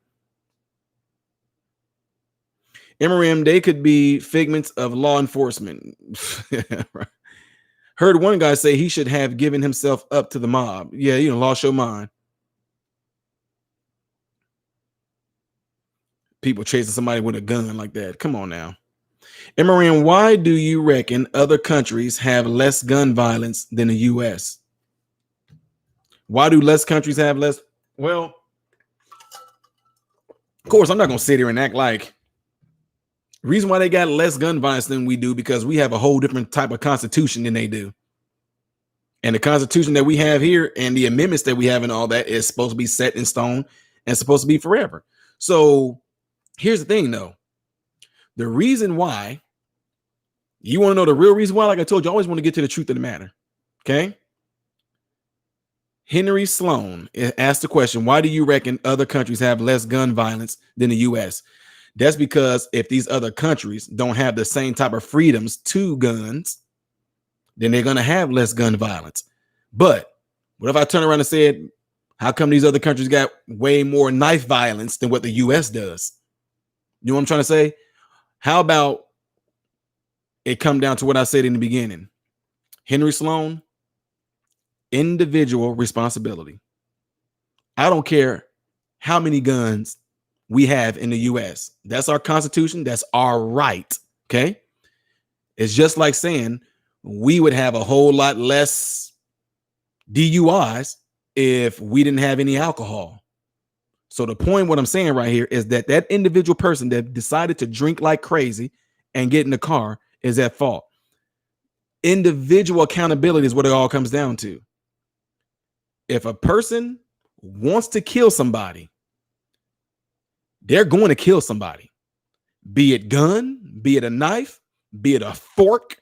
MRM, they could be figments of law enforcement. Heard one guy say he should have given himself up to the mob. Yeah, lost your mind. People chasing somebody with a gun like that. Come on now. MRN, why do you reckon other countries have less gun violence than the U.S.? Why do less countries have less? Well, of course, I'm not going to sit here and act like the reason why they got less gun violence than we do, because we have a whole different type of constitution than they do. And the constitution that we have here and the amendments that we have and all that is supposed to be set in stone and supposed to be forever. So here's the thing, though. The reason why, you want to know the real reason why, like I told you, I always want to get to the truth of the matter. Okay. Henry Sloan asked the question, why do you reckon other countries have less gun violence than the U.S.? That's because if these other countries don't have the same type of freedoms to guns, then they're going to have less gun violence. But what if I turn around and said, how come these other countries got way more knife violence than what the U.S. does? You know what I'm trying to say? How about it come down to what I said in the beginning? Henry Sloan, individual responsibility. I don't care how many guns we have in the U.S. That's our constitution. That's our right. Okay. It's just like saying we would have a whole lot less DUIs if we didn't have any alcohol. So the point, what I'm saying right here is that that individual person that decided to drink like crazy and get in the car is at fault. Individual accountability is what it all comes down to. If a person wants to kill somebody, they're going to kill somebody, be it gun, be it a knife, be it a fork,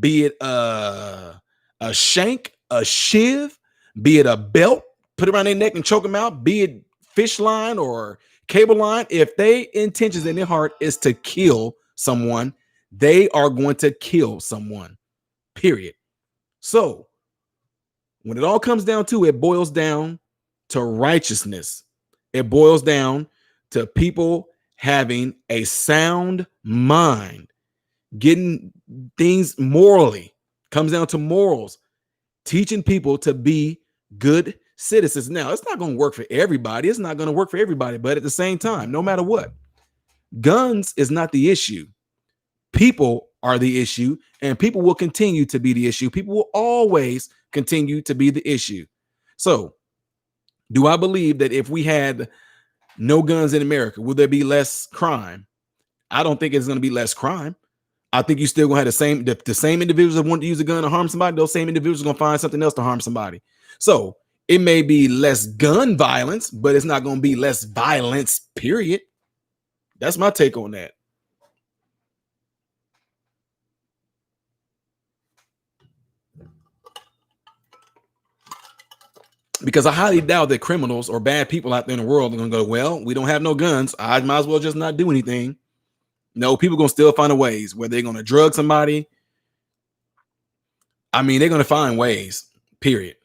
be it a shank, a shiv, be it a belt, put it around their neck and choke them out, be it fish line or cable line. If their intentions in their heart is to kill someone, they are going to kill someone, period. So when it all comes down to it, it boils down to righteousness. It boils down to people having a sound mind, getting things morally, comes down to morals, teaching people to be good citizens. Now, it's not going to work for everybody. It's not going to work for everybody. But at the same time, no matter what, guns is not the issue. People are the issue, and people will continue to be the issue. People will always continue to be the issue. So, do I believe that if we had no guns in America, will there be less crime? I don't think it's going to be less crime. I think you still gonna have the same individuals that want to use a gun to harm somebody. Those same individuals are gonna find something else to harm somebody. So it may be less gun violence, but it's not gonna be less violence, period. That's my take on that. Because I highly doubt that criminals or bad people out there in the world are gonna go, well, we don't have no guns, I might as well just not do anything. No, people are gonna still find a ways where they're gonna drug somebody. I mean, they're gonna find ways, period.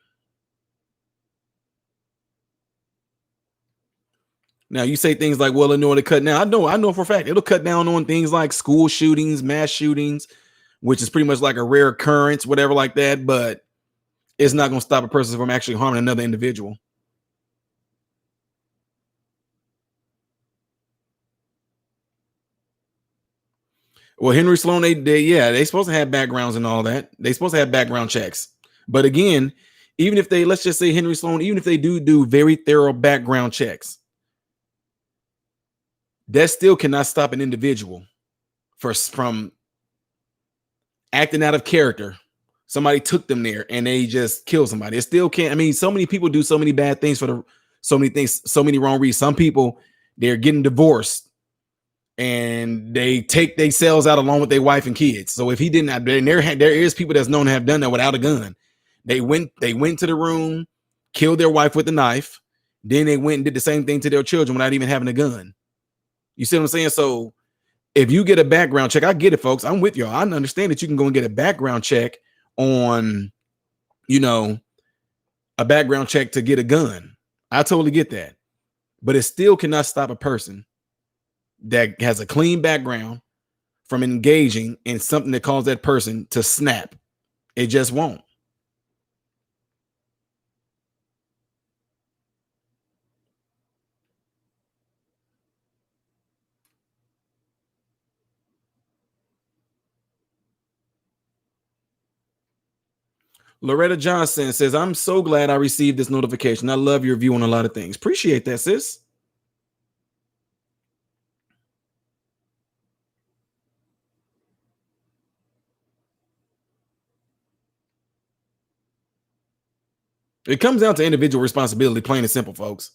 Now you say things like, well, in order to cut down, I know for a fact it'll cut down on things like school shootings, mass shootings, which is pretty much like a rare occurrence, whatever like that, but it's not gonna stop a person from actually harming another individual. Well, Henry Sloan, they supposed to have backgrounds and all that. They supposed to have background checks. But again, even if they, let's just say Henry Sloan, even if they do very thorough background checks, that still cannot stop an individual from acting out of character. Somebody took them there and they just killed somebody. It still can't. I mean, so many people do so many bad things so many wrong reasons. Some people, they're getting divorced and they take themselves out along with their wife and kids. So if he didn't have, there is people that's known to have done that without a gun. They went to the room, killed their wife with a knife. Then they went and did the same thing to their children without even having a gun. You see what I'm saying? So if you get a background check, I get it, folks. I'm with y'all. I understand that you can go and get a background check on, a background check to get a gun. I totally get that. But it still cannot stop a person that has a clean background from engaging in something that causes that person to snap. It just won't. Loretta Johnson says, I'm so glad I received this notification. I love your view on a lot of things. Appreciate that, sis. It comes down to individual responsibility, plain and simple, folks.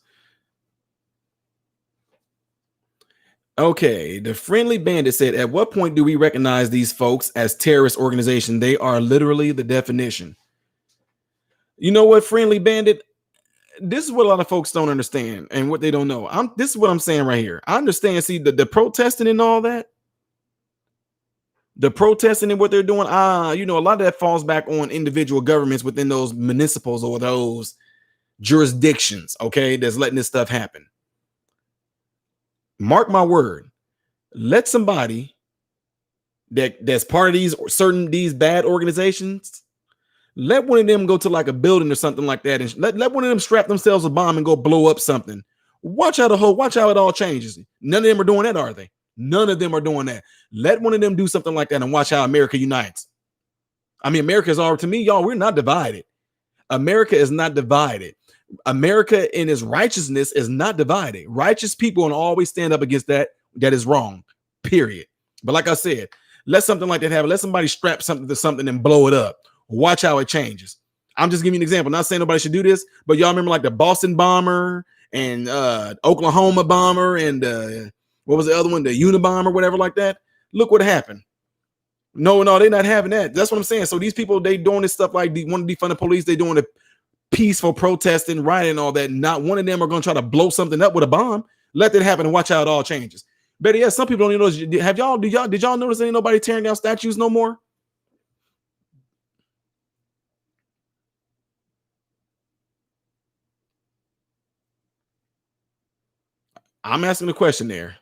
Okay, the Friendly Bandit said, at what point do we recognize these folks as terrorist organization? They are literally the definition. You know what, Friendly Bandit? This is what a lot of folks don't understand and what they don't know. This is what I'm saying right here. I understand, see, the protesting and all that. The protesting and what they're doing, a lot of that falls back on individual governments within those municipals or those jurisdictions, okay, that's letting this stuff happen. Mark my word, let somebody that's part of these bad organizations, let one of them go to like a building or something like that, and let one of them strap themselves a bomb and go blow up something. Watch how it all changes. None of them are doing that, are they? None of them are doing that. Let one of them do something like that and watch how America unites. I mean, America is all, to me, y'all, we're not divided. America is not divided. America in its righteousness is not divided. Righteous people will always stand up against that is wrong, period. But like I said, Let something like that happen. Let somebody strap something to something and blow it up. Watch how it changes. I'm just giving you an example. Not saying nobody should do this, but y'all remember like the Boston bomber and Oklahoma bomber and what was the other one? The Unabomber, whatever like that. Look what happened. No, they're not having that. That's what I'm saying. So these people, they doing this stuff like want to defund the police. They doing the peaceful protesting, rioting, and all that. Not one of them are going to try to blow something up with a bomb. Let that happen and watch how it all changes. Better yet, some people don't even know. Did y'all notice ain't nobody tearing down statues no more? I'm asking the question there.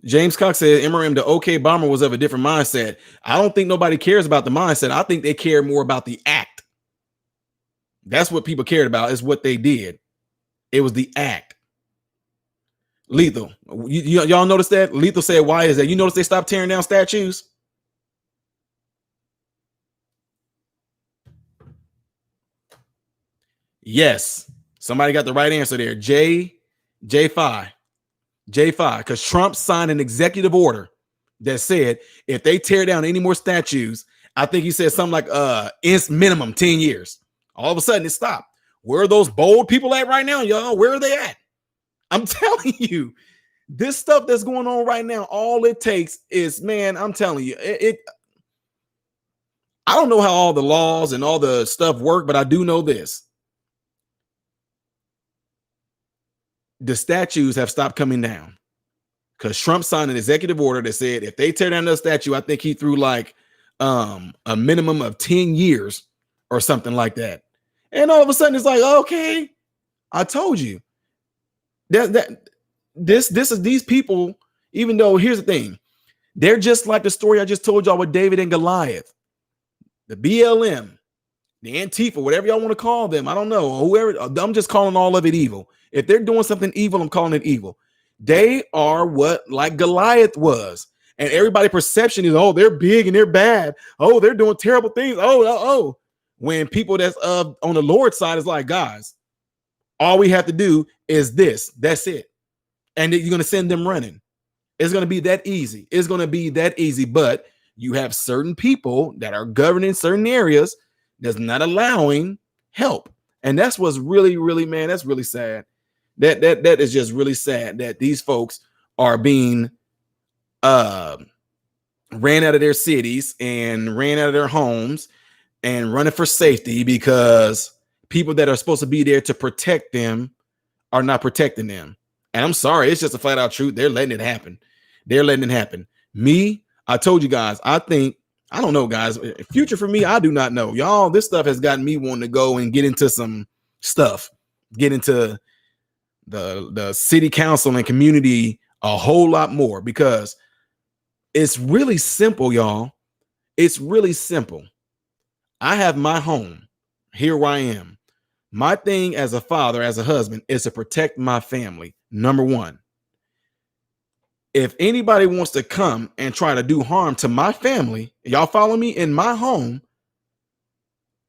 James Cox said MRM, the OK bomber, was of a different mindset. I don't think nobody cares about the mindset. I think they care more about the act. That's what people cared about, is what they did. It was the act. Lethal. Y'all notice that? Lethal said, why is that? You notice they stopped tearing down statues? Yes. Somebody got the right answer there. J5. Because Trump signed an executive order that said if they tear down any more statues, I think he said something like it's minimum 10 years. All of a sudden it stopped. Where are those bold people at right now, y'all? Where are they at? I'm telling you, this stuff that's going on right now, all it takes is, man, I'm telling you, I don't know how all the laws and all the stuff work, but I do know this. The statues have stopped coming down because Trump signed an executive order that said if they tear down the statue, I think he threw like a minimum of 10 years or something like that. And all of a sudden it's like, okay, I told you this is these people, even though here's the thing, they're just like the story I just told y'all with David and Goliath, the BLM, the Antifa, whatever y'all want to call them. I don't know, whoever. I'm just calling all of it evil. If they're doing something evil, I'm calling it evil. They are what like Goliath was. And everybody's perception is, oh, they're big and they're bad. Oh, they're doing terrible things. Oh. When people that's on the Lord's side is like, guys, all we have to do is this. That's it. And you're going to send them running. It's going to be that easy. It's going to be that easy. But you have certain people that are governing certain areas that's not allowing help. And that's what's really, really, man, that's really sad. That is just really sad that these folks are being ran out of their cities and ran out of their homes and running for safety because people that are supposed to be there to protect them are not protecting them. And I'm sorry, it's just a flat out truth. They're letting it happen. They're letting it happen. Me, I told you guys, I don't know, guys. Future for me, I do not know. Y'all, this stuff has gotten me wanting to go and get into some stuff, get into the city council and community a whole lot more, because it's really simple, y'all. It's really simple. I have my home. Here where I am. My thing as a father, as a husband, is to protect my family. Number one. If anybody wants to come and try to do harm to my family, y'all follow me, in my home,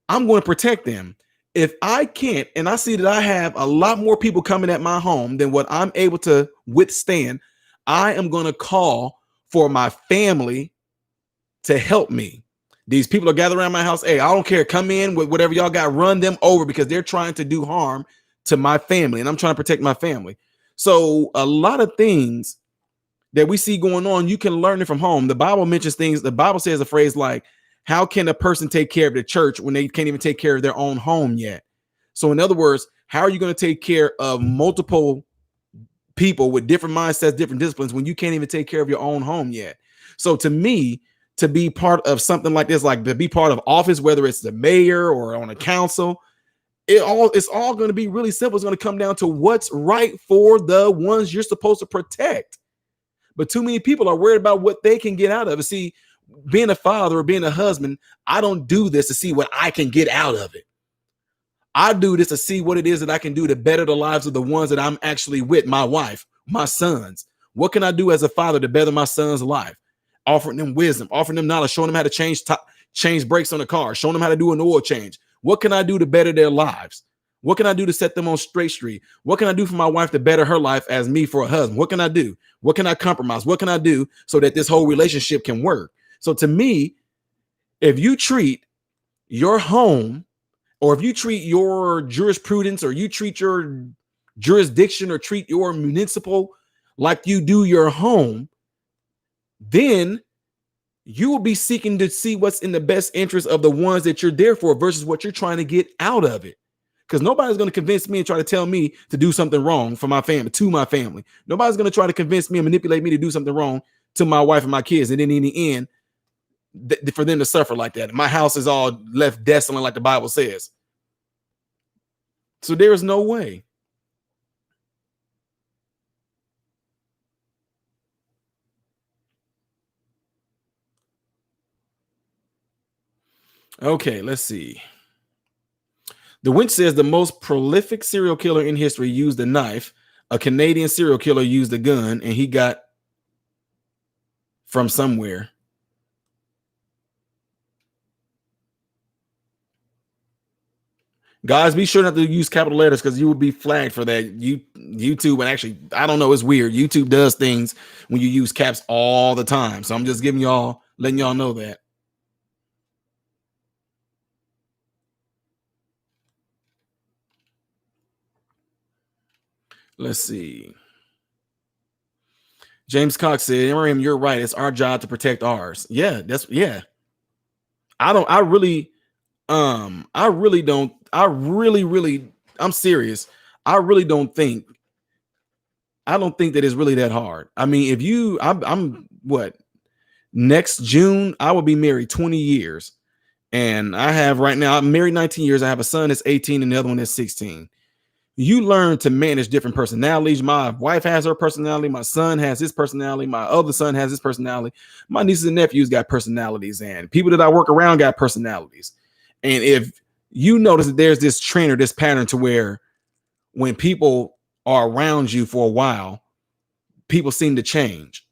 I'm going to protect them. If I can't, and I see that I have a lot more people coming at my home than what I'm able to withstand, I am going to call for my family to help me. These people are gathered around my house. Hey, I don't care. Come in with whatever y'all got, run them over, because they're trying to do harm to my family, and I'm trying to protect my family. So a lot of things that we see going on, you can learn it from home. The Bible mentions things. The Bible says a phrase like, how can a person take care of the church when they can't even take care of their own home yet? So in other words, how are you going to take care of multiple people with different mindsets, different disciplines, when you can't even take care of your own home yet? So to me, to be part of something like this, like to be part of office, whether it's the mayor or on a council, it's all going to be really simple. It's going to come down to what's right for the ones you're supposed to protect. But too many people are worried about what they can get out of it. See, being a father or being a husband, I don't do this to see what I can get out of it. I do this to see what it is that I can do to better the lives of the ones that I'm actually with, my wife, my sons. What can I do as a father to better my son's life? Offering them wisdom, offering them knowledge, showing them how to change brakes on the car, showing them how to do an oil change. What can I do to better their lives? What can I do to set them on straight street? What can I do for my wife to better her life as me for a husband? What can I do? What can I compromise? What can I do so that this whole relationship can work? So to me, if you treat your home, or if you treat your jurisprudence, or you treat your jurisdiction, or treat your municipal like you do your home, then you will be seeking to see what's in the best interest of the ones that you're there for versus what you're trying to get out of it. Because nobody's going to convince me and try to tell me to do something wrong for my family, to my family. Nobody's going to try to convince me and manipulate me to do something wrong to my wife and my kids. And then in the end, for them to suffer like that. My house is all left desolate like the Bible says. So there is no way. Okay, let's see. The Winch says the most prolific serial killer in history used a knife. A Canadian serial killer used a gun, and he got from somewhere. Guys, be sure not to use capital letters because you will be flagged for that. YouTube, and actually, I don't know, it's weird. YouTube does things when you use caps all the time. So I'm just letting y'all know that. Let's see. James Cox said, Miriam, you're right. It's our job to protect ours. Yeah. I'm serious. I don't think that it's really that hard. I mean, I'm what, next June, I will be married 20 years. And I'm married 19 years. I have a son that's 18 and the other one that's 16. You learn to manage different personalities. My wife has her personality. My son has his personality. My other son has his personality. My nieces and nephews got personalities, and people that I work around got personalities. And if you notice that there's this trend or this pattern to where when people are around you for a while, people seem to change.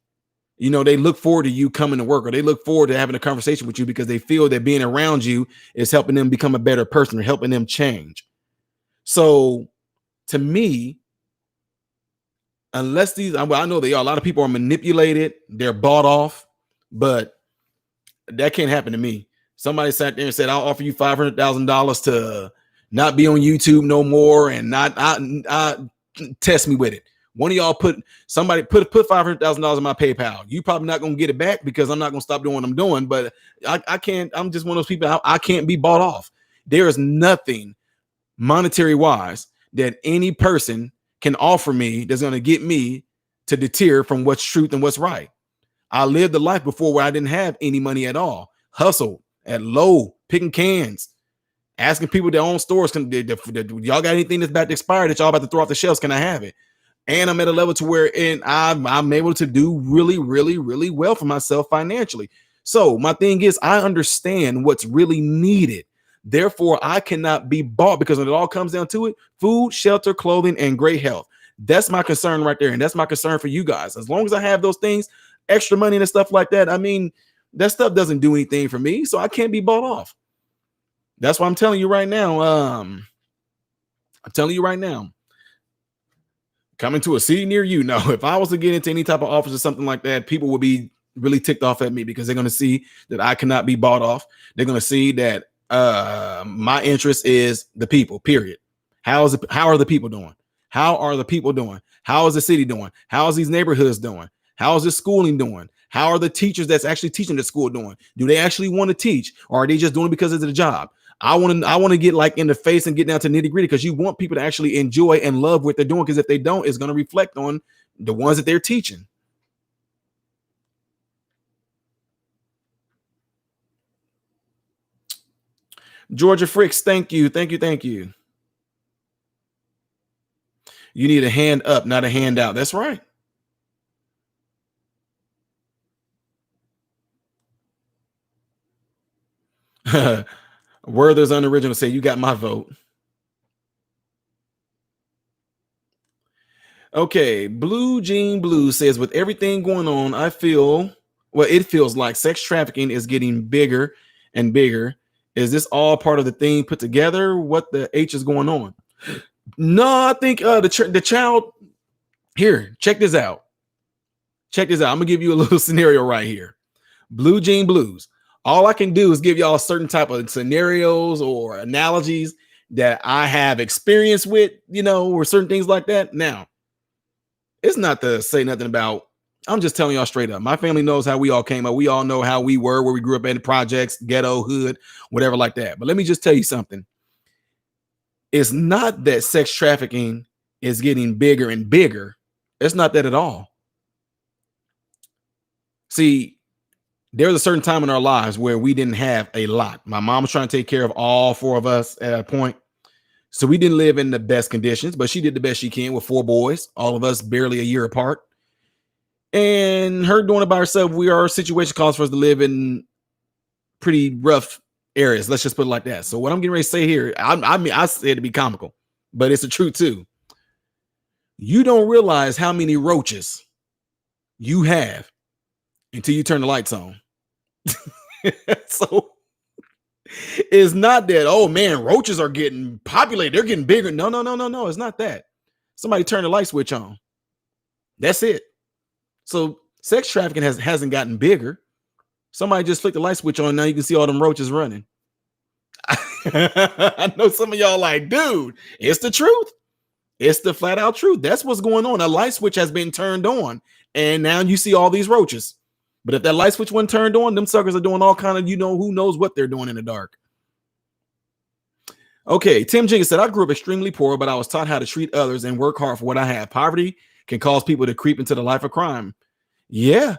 They look forward to you coming to work, or they look forward to having a conversation with you because they feel that being around you is helping them become a better person or helping them change. So to me, unless I know a lot of people are manipulated, they're bought off, but that can't happen to me. Somebody sat there and said, I'll offer you $500,000 to not be on YouTube no more and not test me with it. One of y'all put $500,000 in my PayPal. You probably not going to get it back because I'm not going to stop doing what I'm doing, but I can't. I'm just one of those people. I can't be bought off. There is nothing monetary wise that any person can offer me that's going to get me to deter from what's truth and what's right. I lived a life before where I didn't have any money at all. Hustled at low, picking cans, asking people their own stores, y'all got anything that's about to expire that y'all about to throw off the shelves? Can I have it? And I'm at a level to where I'm able to do really, really, really well for myself financially. So my thing is, I understand what's really needed. Therefore, I cannot be bought, because when it all comes down to it, food, shelter, clothing, and great health. That's my concern right there. And that's my concern for you guys. As long as I have those things, extra money and stuff like that, I mean, that stuff doesn't do anything for me. So I can't be bought off. That's why I'm telling you right now. Coming to a city near you. No, if I was to get into any type of office or something like that, people would be really ticked off at me because they're going to see that I cannot be bought off. They're going to see that my interest is the people, period. How are the people doing? How are the people doing? How is the city doing? How is these neighborhoods doing? How is the schooling doing? How are the teachers that's actually teaching the school doing? Do they actually want to teach, or are they just doing it because it's a job? I want to get like in the face and get down to nitty gritty, because you want people to actually enjoy and love what they're doing. Because if they don't, it's going to reflect on the ones that they're teaching. Georgia Fricks, thank you. You need a hand up, not a handout. That's right. Werther's Unoriginal say, you got my vote. Okay, Blue Jean Blue says, with everything going on, it feels like sex trafficking is getting bigger and bigger. Is this all part of the thing put together? What the H is going on? No, I think the child here. Check this out. Check this out. I'm gonna give you a little scenario right here. Blue Jean Blues. All I can do is give y'all certain type of scenarios or analogies that I have experience with, or certain things like that. Now, it's not to say nothing about. I'm just telling y'all straight up. My family knows how we all came up. We all know how we were, where we grew up in the projects, ghetto, hood, whatever like that. But let me just tell you something. It's not that sex trafficking is getting bigger and bigger. It's not that at all. See, there's a certain time in our lives where we didn't have a lot. My mom was trying to take care of all four of us at a point. So we didn't live in the best conditions, but she did the best she can with four boys, all of us barely a year apart. And her doing it by herself, our situation calls for us to live in pretty rough areas. Let's just put it like that. So what I'm getting ready to say here, I say it to be comical, but it's the truth too. You don't realize how many roaches you have until you turn the lights on. So it's not that, oh man, roaches are getting populated, they're getting bigger. No, it's not that. Somebody turn the light switch on. That's it. So sex trafficking hasn't gotten bigger. Somebody just flick the light switch on. Now you can see all them roaches running. I know some of y'all like, dude, it's the truth. It's the flat out truth. That's what's going on. A light switch has been turned on, and now you see all these roaches. But if that light switch wasn't turned on, them suckers are doing all kind of, who knows what they're doing in the dark. Okay, Tim Jenkins said, I grew up extremely poor, but I was taught how to treat others and work hard for what I have. Poverty can cause people to creep into the life of crime. Yeah.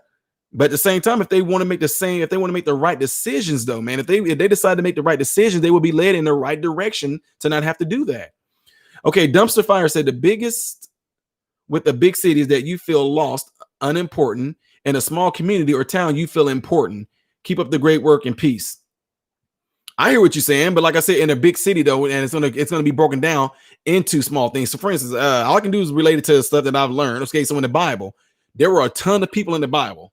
But at the same time, if they want to make the right decisions, though, man, if they decide to make the right decisions, they will be led in the right direction to not have to do that. Okay, Dumpster Fire said the biggest with the big cities that you feel lost, unimportant. In a small community or town, you feel important. Keep up the great work and peace. I hear what you're saying, but like I said, in a big city though, and it's gonna be broken down into small things. So, for instance, all I can do is related to the stuff that I've learned. Okay, so in the Bible, there were a ton of people in the Bible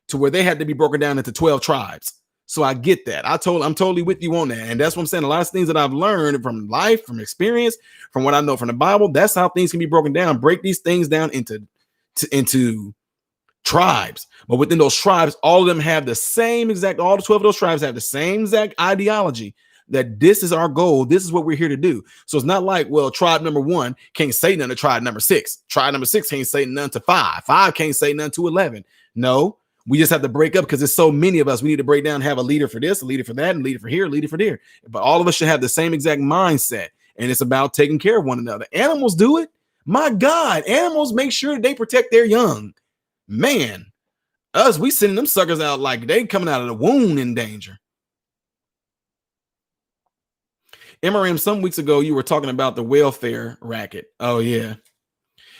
to where they had to be broken down into 12 tribes. So I get that. I'm totally with you on that, and that's what I'm saying. A lot of things that I've learned from life, from experience, from what I know from the Bible. That's how things can be broken down. Break these things down into tribes, but within those tribes, all of them have the same exact, all the 12 of those tribes have the same exact ideology that this is our goal. This is what we're here to do. So it's not like, well, tribe number 1 can't say nothing to tribe number 6. Tribe number 6 can't say nothing to 5. 5 can't say nothing to 11. No, we just have to break up because there's so many of us. We need to break down, have a leader for this, a leader for that, and a leader for here, a leader for there. But all of us should have the same exact mindset. And it's about taking care of one another. Animals do it. My God, animals make sure they protect their young. Man, us, we sending them suckers out like they coming out of the womb in danger. MRM, some weeks ago, you were talking about the welfare racket. Oh, yeah.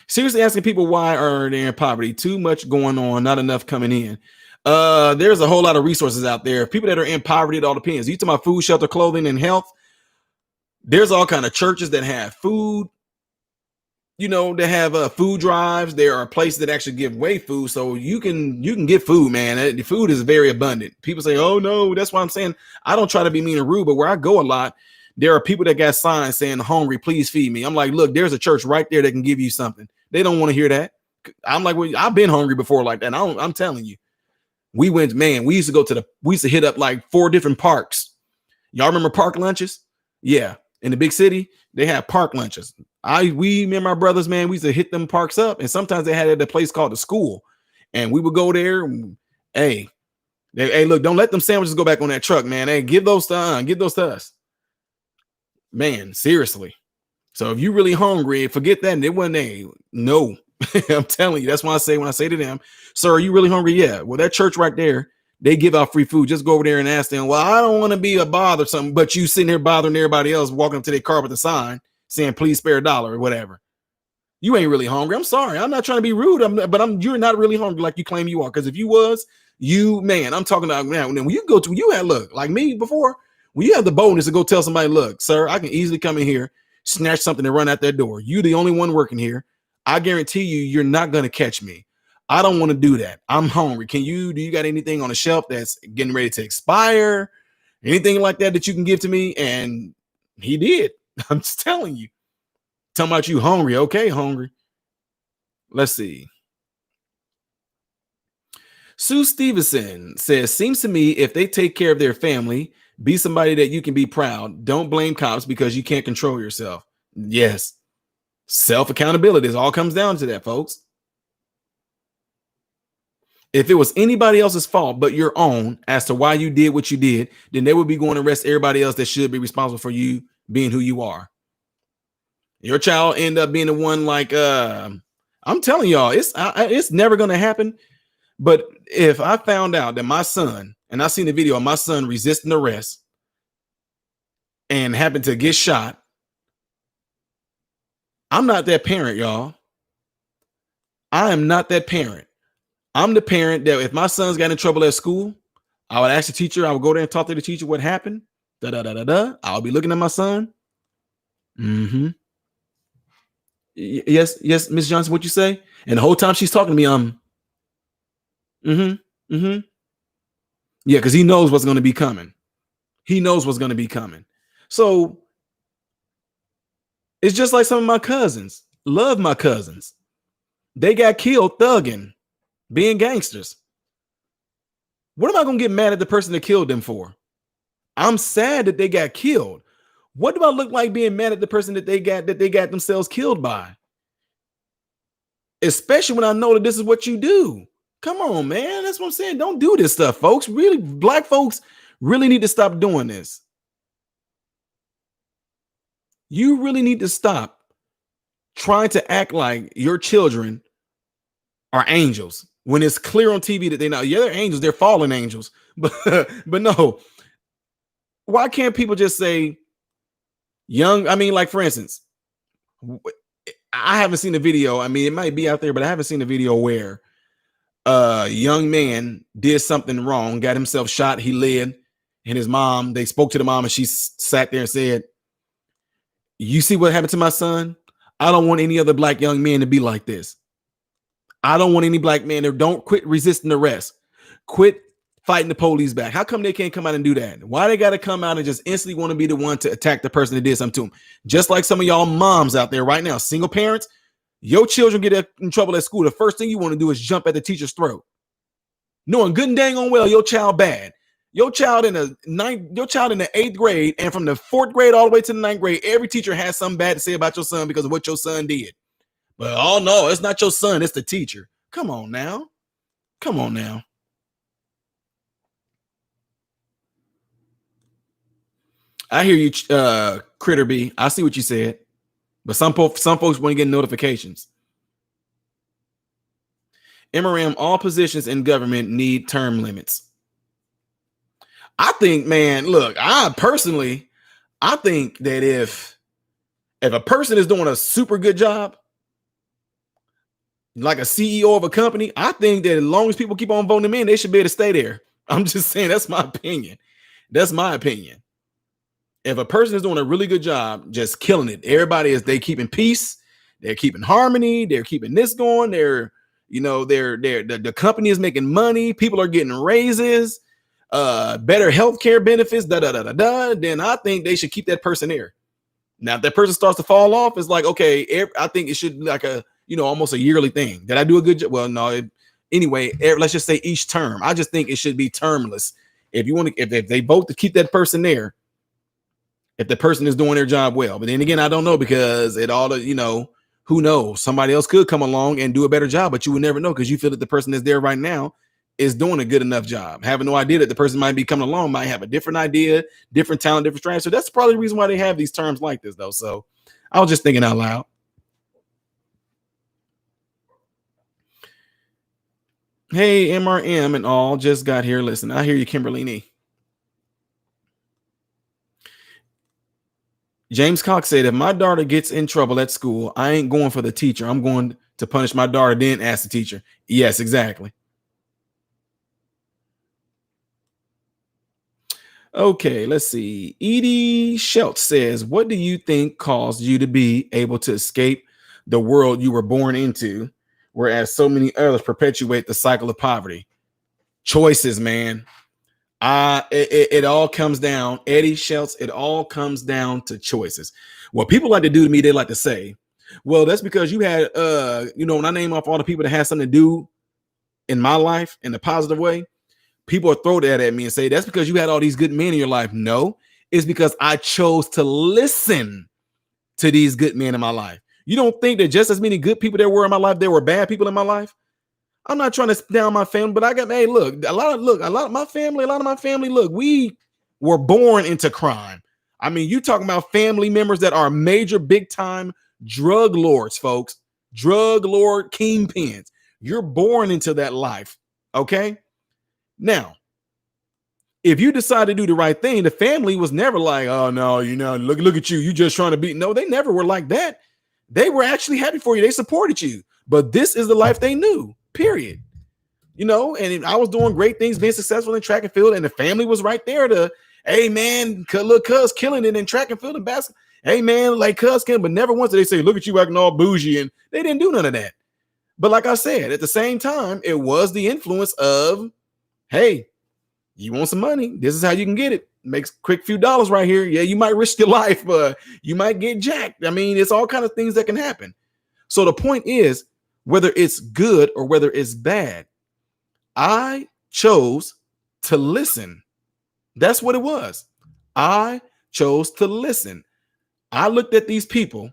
Seriously asking people why are they in poverty? Too much going on, not enough coming in. There's a whole lot of resources out there. People that are in poverty, it all depends. You talking about food, shelter, clothing, and health. There's all kind of churches that have food. They have food drives. There are places that actually give away food, so you can get food, man. The food is very abundant. People say, "Oh no," that's why I'm saying I don't try to be mean or rude, but where I go a lot, there are people that got signs saying, "Hungry, please feed me." I'm like, look, there's a church right there that can give you something. They don't want to hear that. I'm like, well, I've been hungry before like that. I'm telling you, we used to hit up like 4 different parks. Y'all remember park lunches? Yeah, in the big city, they have park lunches. Me and my brothers, man, we used to hit them parks up, and sometimes they had it at a place called the school, and we would go there. And, hey, look, don't let them sandwiches go back on that truck, man. Hey, give those to us, man. Seriously. So if you're really hungry, forget that. It wasn't no. I'm telling you, that's why when I say to them, "Sir, are you really hungry?" Yeah. Well, that church right there, they give out free food. Just go over there and ask them. Well, I don't want to be a bother or something, but you sitting here bothering everybody else, walking up to their car with a sign saying, "Please spare $1" or whatever. You ain't really hungry. I'm sorry. I'm not trying to be rude. You're not really hungry like you claim you are. Because if you was, I'm talking about now. When you had look like me before, when you have the boldness to go tell somebody, look, sir, I can easily come in here, snatch something and run out that door. You the only one working here. I guarantee you're not gonna catch me. I don't want to do that. I'm hungry. Do you got anything on the shelf that's getting ready to expire? Anything like that you can give to me? And he did. I'm just telling you. Talking about you hungry. Okay, hungry. Let's see. Sue Stevenson says, seems to me if they take care of their family, be somebody that you can be proud. Don't blame cops because you can't control yourself. Yes. Self accountability. It all comes down to that, folks. If it was anybody else's fault but your own as to why you did what you did, then they would be going to arrest everybody else that should be responsible for you being who you are. Your child end up being the one like I'm telling y'all, it's never going to happen. But if I found out that my son, and I seen the video of my son resisting arrest and happened to get shot, I'm not that parent, y'all. I am not that parent. I'm the parent that if my son's got in trouble at school, I would ask the teacher, I would go there and talk to the teacher what happened. Da da da da da. I'll be looking at my son. Mm-hmm. Yes, Miss Johnson, what you say? And the whole time she's talking to me, mm-hmm. Mm-hmm. Yeah, because he knows what's going to be coming. He knows what's going to be coming. So it's just like some of my cousins. Love my cousins. They got killed thugging, being gangsters. What am I going to get mad at the person that killed them for? I'm sad that they got killed. What do I look like being mad at the person that they got themselves killed by? Especially when I know that this is what you do. Come on, man. That's what I'm saying. Don't do this stuff, folks. Really, black folks really need to stop doing this. You really need to stop trying to act like your children are angels when it's clear on TV that they're not. Yeah, they're angels. They're fallen angels. But no. Why can't people just say young? I mean, like, for instance, I haven't seen a video. I mean, it might be out there, but I haven't seen a video where a young man did something wrong, got himself shot. He led, and his mom, they spoke to the mom, and she sat there and said, you see what happened to my son? I don't want any other black young men to be like this. I don't want any black men to don't quit resisting arrest. Quit fighting the police back. How come they can't come out and do that? Why they got to come out and just instantly want to be the one to attack the person that did something to them? Just like some of y'all moms out there right now, single parents, your children get in trouble at school. The first thing you want to do is jump at the teacher's throat, knowing good and dang on well your child bad. Your child in the 8th grade, and from the 4th grade all the way to the 9th grade, every teacher has something bad to say about your son because of what your son did. But oh no, it's not your son, it's the teacher. Come on now. Come on now. I hear you, Critter B. I see what you said. But some folks want to get notifications. MRM, all positions in government need term limits. I think, man, look, I think that if a person is doing a super good job, like a CEO of a company, I think that as long as people keep on voting them in, they should be able to stay there. I'm just saying, that's my opinion. That's my opinion. If a person is doing a really good job, just killing it, they keeping peace, they're keeping harmony, they're keeping this going, the company is making money, people are getting raises, better healthcare benefits, then I think they should keep that person there. Now, if that person starts to fall off, it's like, okay, I think it should be like almost a yearly thing. Did I do a good job? Well, no. Anyway, let's just say each term. I just think it should be termless. If you want to, if they vote to keep that person there, if the person is doing their job well. But then again, I don't know, because who knows? Somebody else could come along and do a better job, but you would never know because you feel that the person that's there right now is doing a good enough job. Having no idea that the person might be coming along, might have a different idea, different talent, different strength. So that's probably the reason why they have these terms like this, though. So I was just thinking out loud. Hey, MRM and all, just got here. Listen, I hear you, Kimberly. James Cox said, if my daughter gets in trouble at school, I ain't going for the teacher. I'm going to punish my daughter, then ask the teacher. Yes, exactly. Okay, let's see. Edie Schultz says, what do you think caused you to be able to escape the world you were born into, whereas so many others perpetuate the cycle of poverty? Choices, man. It all comes down, Eddie Schultz, it all comes down to choices. What people like to do to me, they like to say, Well, that's because you had when I name off all the people that had something to do in my life in a positive way, people will throw that at me and say that's because you had all these good men in your life. No, it's because I chose to listen to these good men in my life. You don't think that just as many good people there were in my life, there were bad people in my life? I'm not trying to down my family, but I got, hey, look, a lot of my family, look, we were born into crime. I mean, you talking about family members that are major big time drug lords, folks, drug lord kingpins. You're born into that life. Okay. Now, if you decide to do the right thing, the family was never like, oh no, look at you. You just trying to be. No, they never were like that. They were actually happy for you. They supported you. But this is the life they knew, period. And I was doing great things, being successful in track and field, and the family was right there to, hey man, look, cuz killing it in track and field and basketball. Hey man, like cuz killing, but never once did they say, look at you acting all bougie, and they didn't do none of that. But like I said, at the same time, it was the influence of, hey, you want some money? This is how you can get it. Makes quick few dollars right here. Yeah, you might risk your life, but you might get jacked. I mean, it's all kind of things that can happen. So the point is, whether it's good or whether it's bad, I chose to listen. That's what it was. I chose to listen. I looked at these people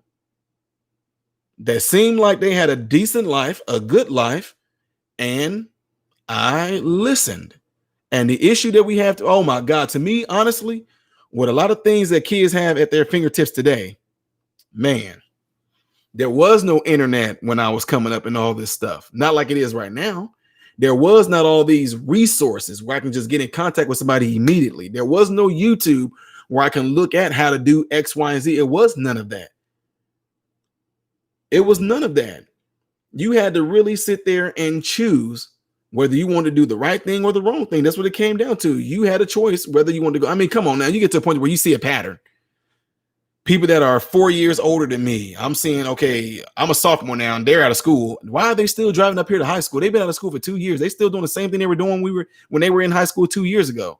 that seemed like they had a decent life, a good life, and I listened. And the issue that we have to, oh my God, to me, honestly, with a lot of things that kids have at their fingertips today, man, there was no internet when I was coming up and all this stuff. Not like it is right now. There was not all these resources where I can just get in contact with somebody immediately. There was no YouTube where I can look at how to do X, Y, and Z. It was none of that. It was none of that. You had to really sit there and choose whether you want to do the right thing or the wrong thing. That's what it came down to. You had a choice whether you want to go. I mean, come on now. You get to a point where you see a pattern. People that are 4 years older than me, I'm seeing, okay, I'm a sophomore now and they're out of school. Why are they still driving up here to high school? They've been out of school for 2 years. They still doing the same thing they were doing when they were in high school 2 years ago.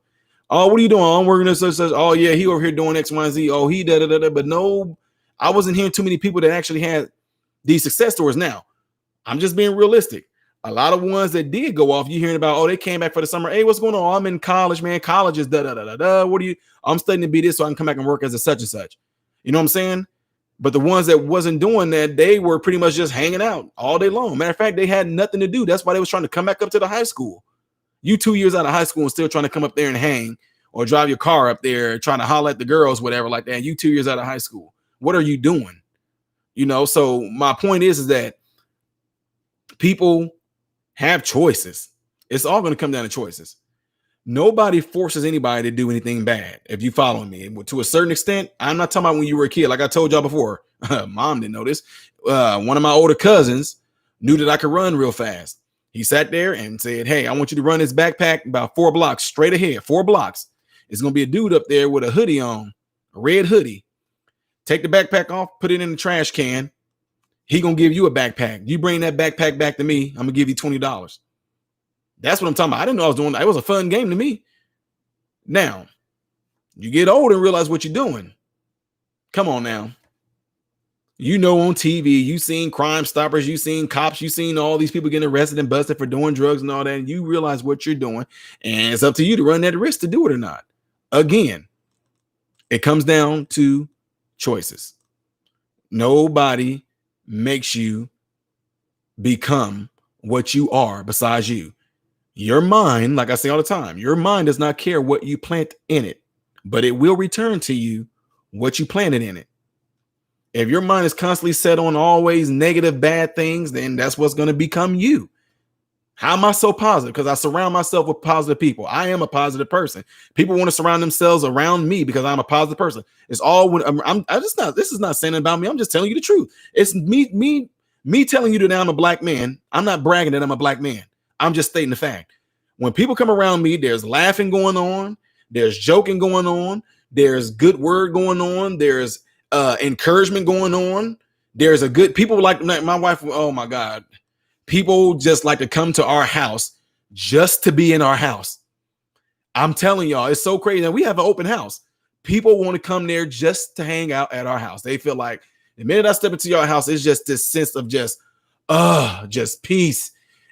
Oh, what are you doing? I'm working this. Oh, yeah, he over here doing X, Y, and Z. Oh, he da. But no, I wasn't hearing too many people that actually had these success stories. Now, I'm just being realistic. A lot of ones that did go off, you hearing about, oh, they came back for the summer. Hey, what's going on? Oh, I'm in college, man. College is da. What are you? I'm studying to be this so I can come back and work as a such and such. You know what I'm saying? But the ones that wasn't doing that, they were pretty much just hanging out all day long. Matter of fact, they had nothing to do. That's why they was trying to come back up to the high school. You 2 years out of high school and still trying to come up there and hang or drive your car up there, trying to holler at the girls, whatever like that. You 2 years out of high school. What are you doing? So my point is that people have choices. It's all going to come down to choices. Nobody forces anybody to do anything bad. If you follow me, to a certain extent, I'm not talking about when you were a kid. Like I told y'all before, mom didn't know this. One of my older cousins knew that I could run real fast. He sat there and said, hey, I want you to run this backpack about 4 blocks straight ahead, 4 blocks. It's going to be a dude up there with a hoodie on, a red hoodie. Take the backpack off, put it in the trash can. He going to give you a backpack. You bring that backpack back to me, I'm going to give you $20. That's what I'm talking about. I didn't know I was doing that. It was a fun game to me. Now, you get older and realize what you're doing. Come on now. On TV, you seen Crime Stoppers, you seen cops, you seen all these people getting arrested and busted for doing drugs and all that. And you realize what you're doing. And it's up to you to run that risk to do it or not. Again, it comes down to choices. Nobody makes you become what you are besides you. Your mind, like I say all the time, your mind does not care what you plant in it, but it will return to you what you planted in it. If your mind is constantly set on always negative, bad things, then that's what's going to become you. How am I so positive? Because I surround myself with positive people. I am a positive person. People want to surround themselves around me because I'm a positive person. It's all when this is not saying about me. I'm just telling you the truth. It's me telling you that I'm a black man. I'm not bragging that I'm a black man. I'm just stating the fact. When people come around me, there's laughing going on. There's joking going on. There's good word going on. There's encouragement going on. There's a good people like my wife. Oh my God. People just like to come to our house just to be in our house. I'm telling y'all, it's so crazy. And we have an open house. People want to come there just to hang out at our house. They feel like The minute I step into your house, it's just this sense of just peace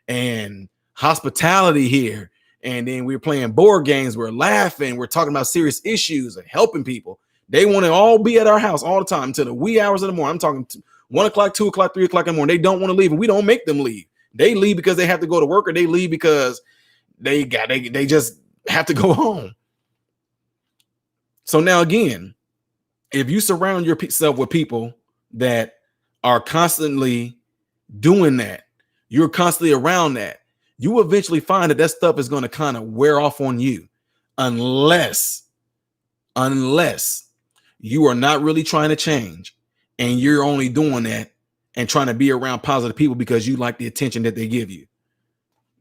and hospitality here. And then we're playing board games, we're laughing, we're talking about serious issues and helping people. They want to all be at our house all the time until the wee hours of the morning. I'm talking 1 o'clock, 2 o'clock, 3 o'clock in the morning. They don't want to leave, and we don't make them leave. They leave because they have to go to work, or they leave because they just have to go home. So now again, if you surround yourself with people that are constantly doing that, you're constantly around that, you eventually find that stuff is going to kind of wear off on you, unless you are not really trying to change and you're only doing that and trying to be around positive people because you like the attention that they give you.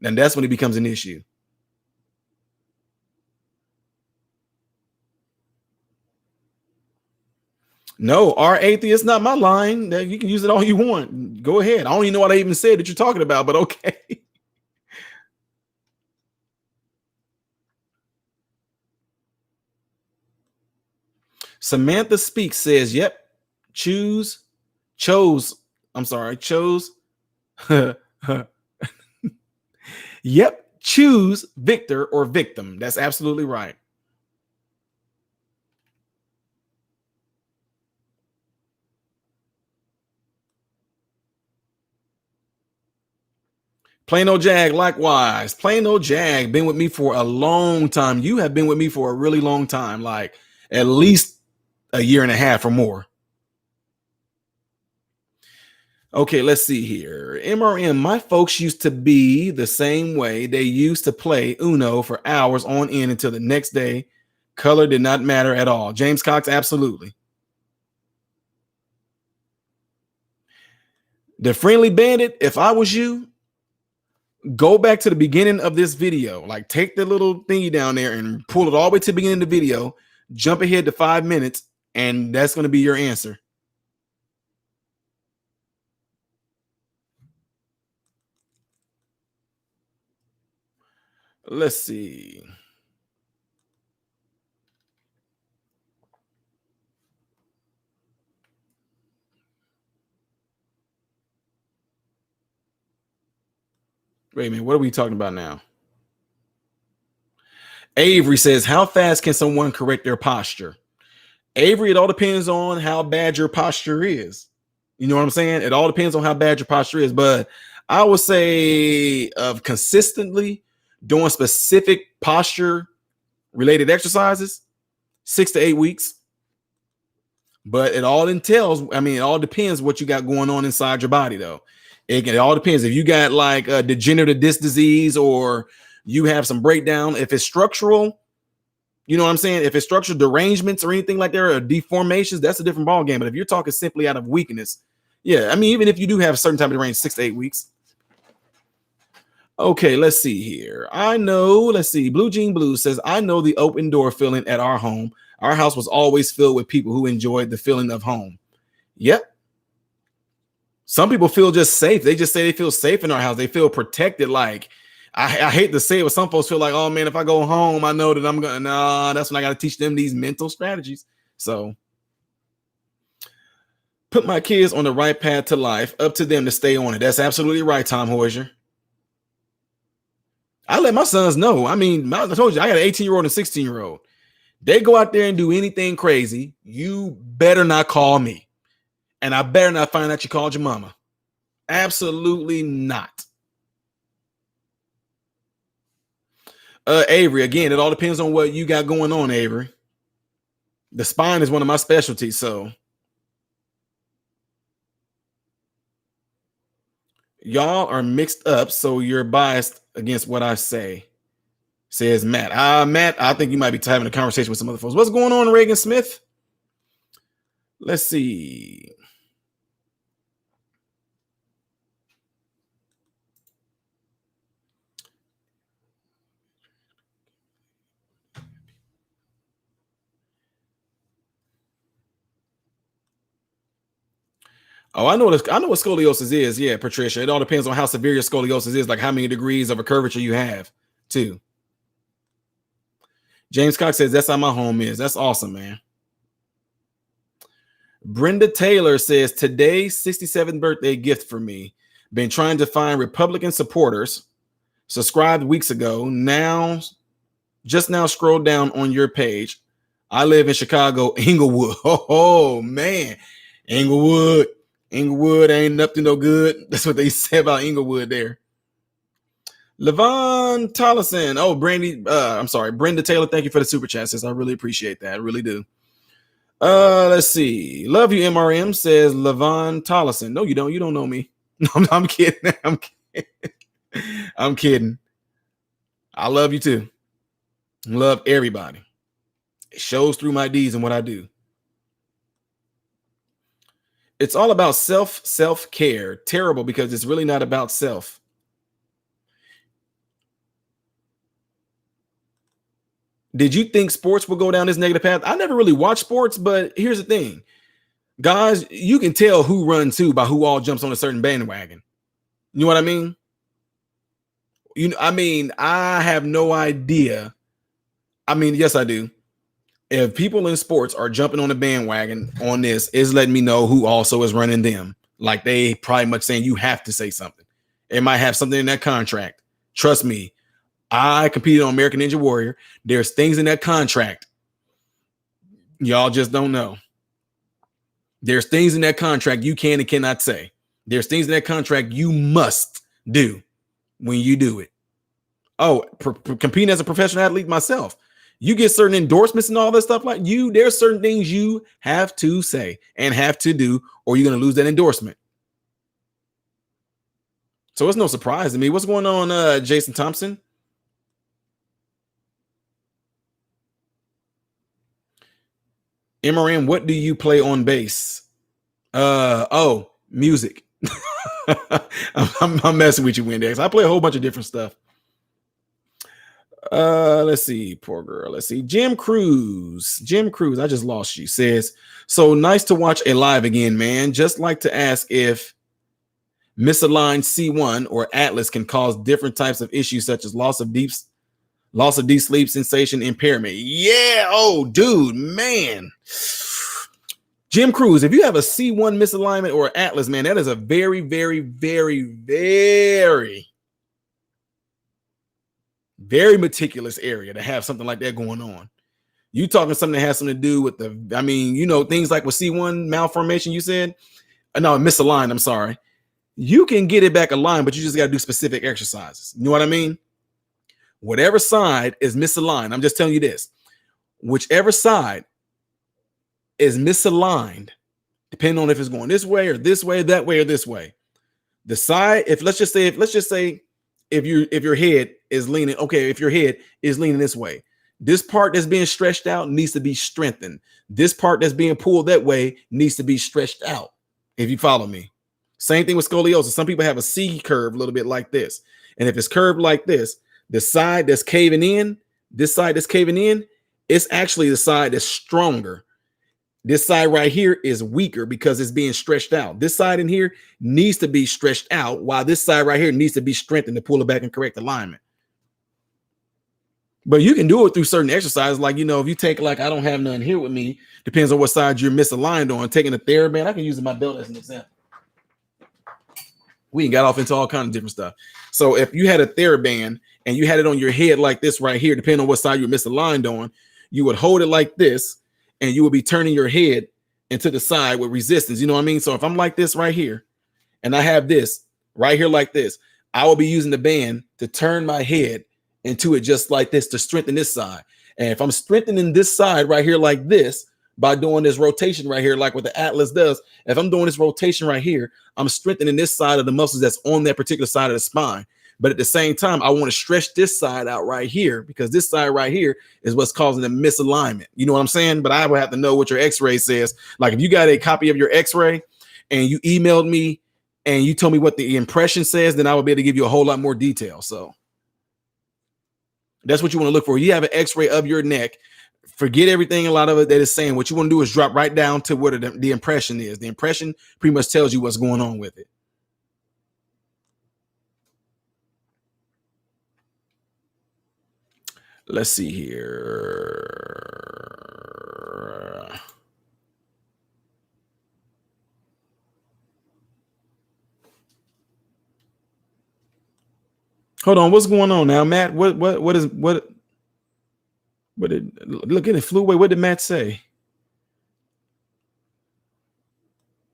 And that's when it becomes an issue. No, our atheist, not my line. You can use it all you want. Go ahead. I don't even know what I even said that you're talking about, but okay. Samantha Speaks says, yep, chose. Yep, choose victor or victim. That's absolutely right. Plain old Jag, likewise. Plain old Jag, been with me for a long time. You have been with me for a really long time, like at least a year and a half or more. Okay, let's see here. MRM, my folks used to be the same way. They used to play Uno for hours on end until the next day. Color did not matter at all. James Cox, absolutely. The Friendly Bandit, if I was you, go back to the beginning of this video. Like, take the little thingy down there and pull it all the way to the beginning of the video. Jump ahead to 5 minutes, and that's going to be your answer. Let's see. Wait a minute. What are we talking about now? Avery says, how fast can someone correct their posture? Avery, it all depends on how bad your posture is. You know what I'm saying? It all depends on how bad your posture is. But I would say of consistently doing specific posture related exercises, 6 to 8 weeks. But it all it all depends what you got going on inside your body, though. It all depends. If you got like a degenerative disc disease or you have some breakdown, if it's structural, you know what I'm saying? If it's structural derangements or anything like that, or deformations, that's a different ball game. But if you're talking simply out of weakness, yeah, I mean, even if you do have a certain type of range, 6 to 8 weeks. Okay, let's see here. Let's see. Blue Jean Blue says, I know the open door feeling at our home. Our house was always filled with people who enjoyed the feeling of home. Yep. Some people feel just safe. They just say they feel safe in our house. They feel protected. Like, I hate to say it, but some folks feel like, oh man, if I go home, I know that I'm gonna. Nah, that's when I got to teach them these mental strategies. So, put my kids on the right path to life. Up to them to stay on it. That's absolutely right, Tom Hoisier. I let my sons know. I mean, I told you, I got an 18-year-old and a 16-year-old. They go out there and do anything crazy, you better not call me. And I better not find out you called your mama. Absolutely not. Avery, again, it all depends on what you got going on, Avery. The spine is one of my specialties, so. Y'all are mixed up, so you're biased against what I say, says Matt. Matt, I think you might be having a conversation with some other folks. What's going on, Reagan Smith? Let's see. Oh, I know what scoliosis is. Yeah, Patricia. It all depends on how severe your scoliosis is, like how many degrees of a curvature you have, too. James Cox says that's how my home is. That's awesome, man. Brenda Taylor says, today's 67th birthday gift for me. Been trying to find Republican supporters. Subscribed weeks ago. Just now scroll down on your page. I live in Chicago, Inglewood. Oh man, Inglewood. Inglewood ain't up to no good. That's what they say about Inglewood there. Levon Tollison. Oh, Brenda Taylor. Thank you for the super chat, sis. I really appreciate that. I really do. Let's see. Love you, MRM, says Levon Tollison. No, you don't. You don't know me. No, I'm kidding. I'm kidding. I'm kidding. I love you too. Love everybody. It shows through my deeds and what I do. It's all about self-care. Terrible, because it's really not about self. Did you think sports would go down this negative path? I never really watched sports, but here's the thing. Guys, you can tell who runs who by who all jumps on a certain bandwagon. You know what I mean? I have no idea. I mean, yes, I do. If people in sports are jumping on the bandwagon on this, is letting me know who also is running them. Like they probably much saying you have to say something. It might have something in that contract. Trust me. I competed on American Ninja Warrior. There's things in that contract. Y'all just don't know. There's things in that contract you can and cannot say. There's things in that contract you must do when you do it. Oh, competing as a professional athlete myself, you get certain endorsements and all that stuff like you. There's certain things you have to say and have to do, or you're going to lose that endorsement. So it's no surprise to me. What's going on, Jason Thompson? MRM, what do you play on bass? Music. I'm messing with you, Windex. I play a whole bunch of different stuff. Let's see, poor girl. Let's see. Jim Cruz, I just lost you. Says, so nice to watch a live again, man. Just like to ask if misaligned C1 or Atlas can cause different types of issues such as loss of deep sleep, sensation, impairment. Yeah. Oh, dude, man. Jim Cruz, if you have a C1 misalignment or Atlas, man, that is a very, very, very, very, very meticulous area to have something like that going on. You talking something that has something to do with things like with C1 malformation, you said? No, misaligned, I'm sorry. You can get it back aligned, but you just got to do specific exercises. You know what I mean? Whatever side is misaligned, I'm just telling you this. Whichever side is misaligned, depending on if it's going this way or this way, that way or this way. The side, let's just say if your head is leaning, okay, if your head is leaning this way, this part that's being stretched out needs to be strengthened. This part that's being pulled that way needs to be stretched out. If you follow me. Same thing with scoliosis. Some people have a C curve a little bit like this. And if it's curved like this, the side that's caving in, it's actually the side that's stronger. This side right here is weaker because it's being stretched out. This side in here needs to be stretched out, while this side right here needs to be strengthened to pull it back in correct alignment. But you can do it through certain exercises. Like, if you take, like, I don't have none here with me. Depends on what side you're misaligned on. Taking a TheraBand, I can use my belt as an example. We got off into all kinds of different stuff. So if you had a TheraBand and you had it on your head like this right here, depending on what side you're misaligned on, you would hold it like this and you would be turning your head into the side with resistance. You know what I mean? So if I'm like this right here and I have this right here like this, I will be using the band to turn my head into it just like this to strengthen this side. And if I'm strengthening this side right here like this, by doing this rotation right here, like what the Atlas does, if I'm doing this rotation right here, I'm strengthening this side of the muscles that's on that particular side of the spine. But at the same time, I want to stretch this side out right here because this side right here is what's causing the misalignment. You know what I'm saying? But I would have to know what your x-ray says. Like if you got a copy of your x-ray and you emailed me and you told me what the impression says, then I would be able to give you a whole lot more detail. So that's what you want to look for. You have an x-ray of your neck. Forget everything, a lot of it that is saying. What you want to do is drop right down to what the impression is. The impression pretty much tells you what's going on with it. Let's see here. Hold on, what's going on now, Matt? What did look at it flew away? What did Matt say?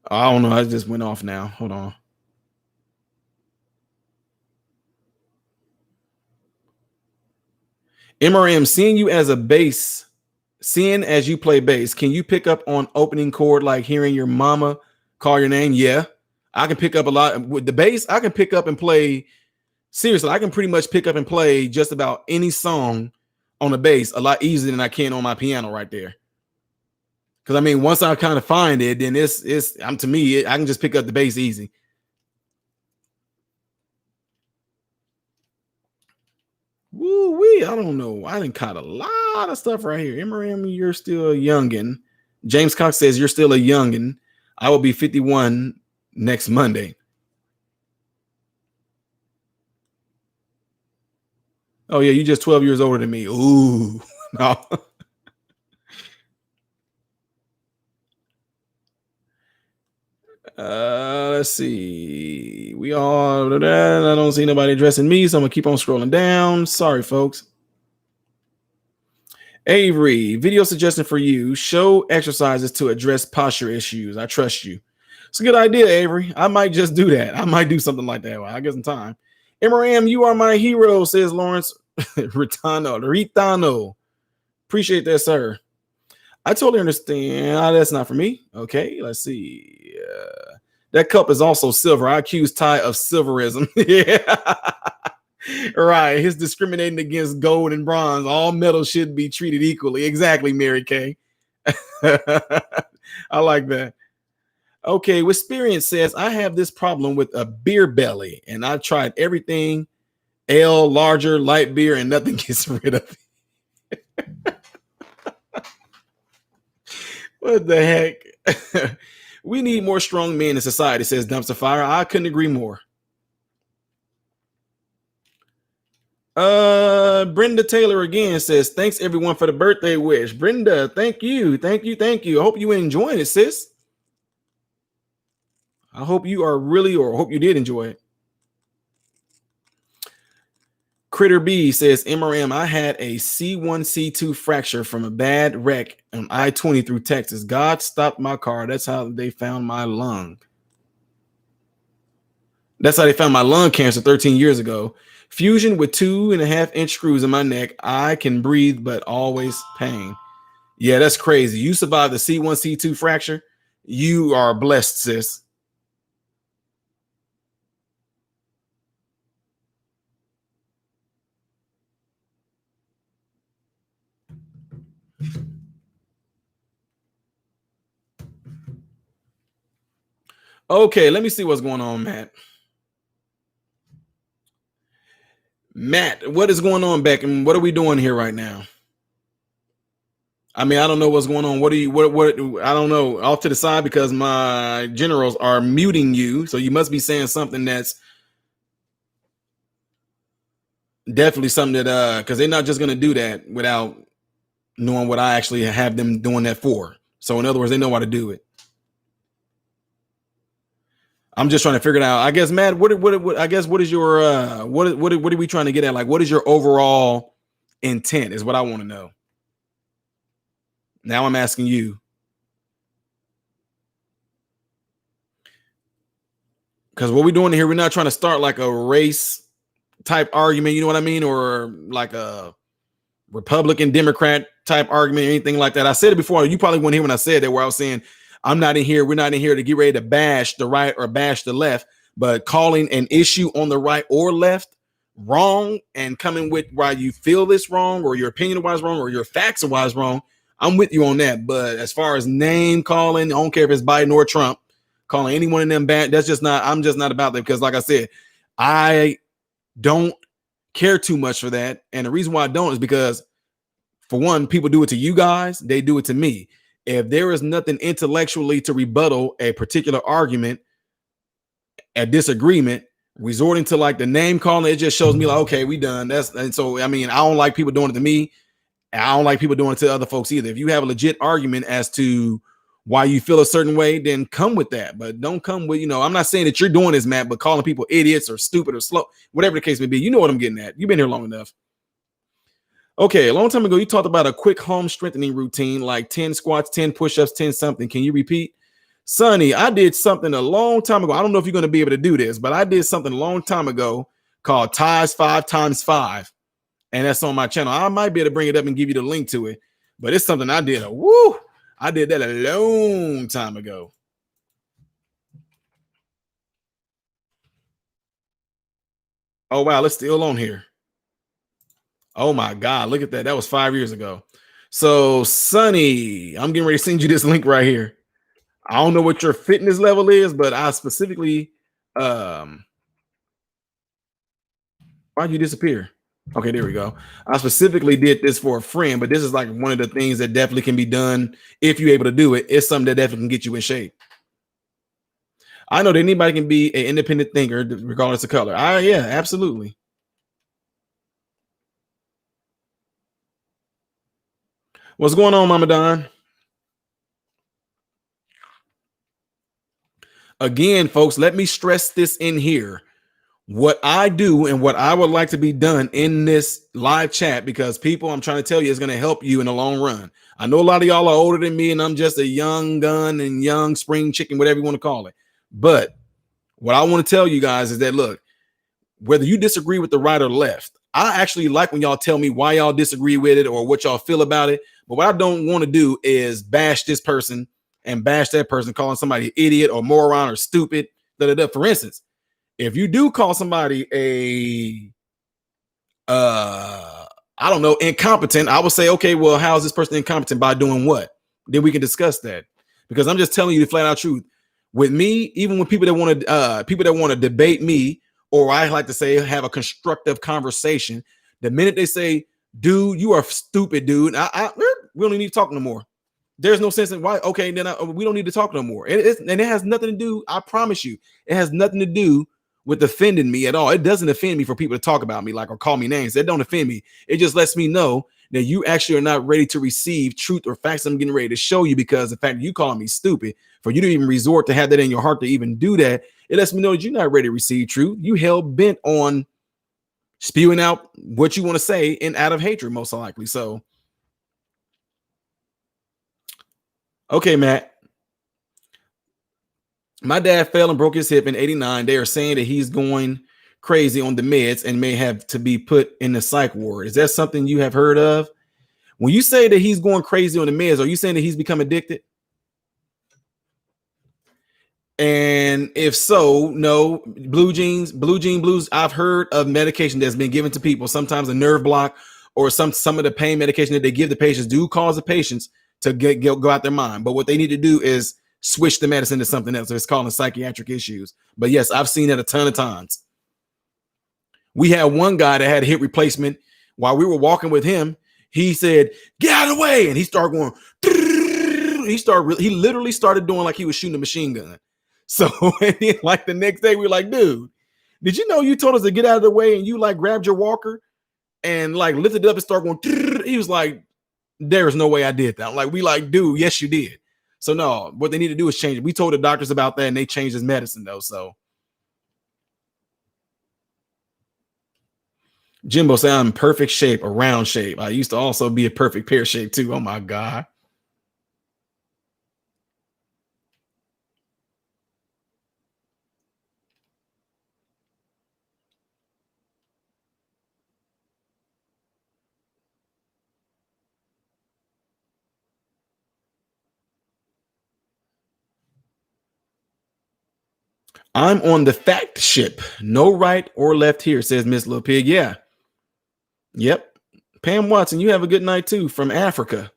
I don't know. I just went off now. Hold on. MRM, seeing you as a bass, seeing as you play bass, can you pick up on opening chord like hearing your mama call your name? Yeah, I can pick up a lot with the bass. I can pick up and play. Seriously, I can pretty much pick up and play just about any song on the bass a lot easier than I can on my piano right there. Because I mean, once I kind of find it, then to me, I can just pick up the bass easy. Woo wee! I don't know. I didn't caught a lot of stuff right here. MRM, you're still a youngin. James Cox says you're still a youngin. I will be 51 next Monday. Oh yeah, you just 12 years older than me. Ooh, no. Let's see. I don't see nobody addressing me, so I'm gonna keep on scrolling down. Sorry, folks. Avery, video suggestion for you: show exercises to address posture issues. I trust you. It's a good idea, Avery. I might just do that. I might do something like that. Well, I get some time. MRM, you are my hero, says Lawrence Ritano. Appreciate that, sir. I totally understand. That's not for me. Okay, let's see. That cup is also silver. I accuse Ty of silverism. Yeah. Right. His discriminating against gold and bronze. All metals should be treated equally. Exactly, Mary Kay. I like that. Okay, Experience says, I have this problem with a beer belly, and I've tried everything, ale, larger, light beer, and nothing gets rid of it. What the heck? We need more strong men in society, says Dumpster Fire. I couldn't agree more. Brenda Taylor again says, thanks everyone for the birthday wish. Brenda, thank you. I hope you enjoying it, sis. I hope you are really, or hope you did enjoy it. Critter B says, MRM, I had a C1, C2 fracture from a bad wreck on I-20 through Texas. God stopped my car. That's how they found my lung. That's how they found my lung cancer 13 years ago. Fusion with 2.5-inch screws in my neck. I can breathe, but always pain. Yeah, that's crazy. You survived the C1, C2 fracture. You are blessed, sis. Okay, let me see what's going on, Matt. Matt, what is going on back and what are we doing here right now? I mean, I don't know what's going on. What I don't know, off to the side, because my generals are muting you. So you must be saying something that's definitely something that because they're not just gonna do that without knowing what I actually have them doing that for. So in other words, they know how to do it. I'm just trying to figure it out. I guess, Matt, what is your what are we trying to get at? Like, what is your overall intent is what I want to know. Now I'm asking you. Because what we're doing here, we're not trying to start like a race type argument, you know what I mean? Or like a Republican Democrat type argument or anything like that. I said it before. You probably weren't here when I said that, where I was saying we're not in here to get ready to bash the right or bash the left, but calling an issue on the right or left wrong and coming with why you feel this wrong or your opinion wise wrong or your facts wise wrong. I'm with you on that. But as far as name calling, I don't care if it's Biden or Trump, calling any one of them bad, I'm just not about that, because like I said, I don't care too much for that. And the reason why I don't is because, for one, people do it to you guys, they do it to me. If there is nothing intellectually to rebuttal a particular argument, a disagreement, resorting to like the name calling, it just shows me like, okay, we done. And so I mean, I don't like people doing it to me. I don't like people doing it to other folks either. If you have a legit argument as to why you feel a certain way, then come with that. But don't come with, I'm not saying that you're doing this, Matt, but calling people idiots or stupid or slow, whatever the case may be. You know what I'm getting at. You've been here long enough. Okay, a long time ago, you talked about a quick home strengthening routine, like 10 squats, 10 push-ups, 10 something. Can you repeat? Sonny, I did something a long time ago. I don't know if you're going to be able to do this, but I did something a long time ago called Ties 5x5. And that's on my channel. I might be able to bring it up and give you the link to it, but it's something I did. I did that a long time ago. Oh, wow. It's still on here. Oh, my God. Look at that. That was 5 years ago. So, Sonny, I'm getting ready to send you this link right here. I don't know what your fitness level is, but I specifically, why'd you disappear? Okay, there we go. I specifically did this for a friend, but this is like one of the things that definitely can be done if you're able to do it. It's something that definitely can get you in shape. I know that anybody can be an independent thinker, regardless of color. Yeah, absolutely. What's going on, Mama Don? Again, folks, let me stress this in here. What I do and what I would like to be done in this live chat, because people, I'm trying to tell you, is going to help you in the long run. I know a lot of y'all are older than me, and I'm just a young gun and young spring chicken, whatever you want to call it. But what I want to tell you guys is that, look, whether you disagree with the right or left, I actually like when y'all tell me why y'all disagree with it or what y'all feel about it. But what I don't want to do is bash this person and bash that person, calling somebody an idiot or moron or stupid. For instance, if you do call somebody I don't know, incompetent, I would say, okay, well, how is this person incompetent? By doing what? Then we can discuss that. Because I'm just telling you the flat out truth. With me, even with people that want to debate me, or I like to say have a constructive conversation, the minute they say, dude, you are stupid, dude, we don't need to talk no more. There's no sense in why. Okay, then we don't need to talk no more. And it has nothing to do, I promise you, it has nothing to do with offending me at all. It doesn't offend me for people to talk about me like or call me names. That don't offend me. It just lets me know that you actually are not ready to receive truth or facts I'm getting ready to show you, because the fact that you calling me stupid, for you to even resort to have that in your heart to even do that, it lets me know that you're not ready to receive truth. You hell bent on spewing out what you want to say and out of hatred, most likely. So, okay, Matt. My dad fell and broke his hip in 89. They are saying that he's going crazy on the meds and may have to be put in the psych ward. Is that something you have heard of? When you say that he's going crazy on the meds, are you saying that he's become addicted? And if so, no. Blues. I've heard of medication that's been given to people, sometimes a nerve block or some of the pain medication that they give the patients do cause the patients to go out their mind. But what they need to do is switch the medicine to something else. It's called psychiatric issues. But yes, I've seen that a ton of times. We had one guy that had a hip replacement. While we were walking with him, he said, "Get out of the way," and he started going. He literally started doing like he was shooting a machine gun. So and then, like the next day, we were like, "Dude, did you know you told us to get out of the way and you like grabbed your walker and like lifted it up and started going?" He was like, "There is no way I did that." Like, we like, dude, yes, you did. So no, what they need to do is change it. We told the doctors about that and they changed his medicine though. So Jimbo said I'm in perfect shape, a round shape. I used to also be a perfect pear shape too. Oh my God. I'm on the fact ship. No right or left here, says Miss Little Pig. Yeah. Yep. Pam Watson, you have a good night too from Africa.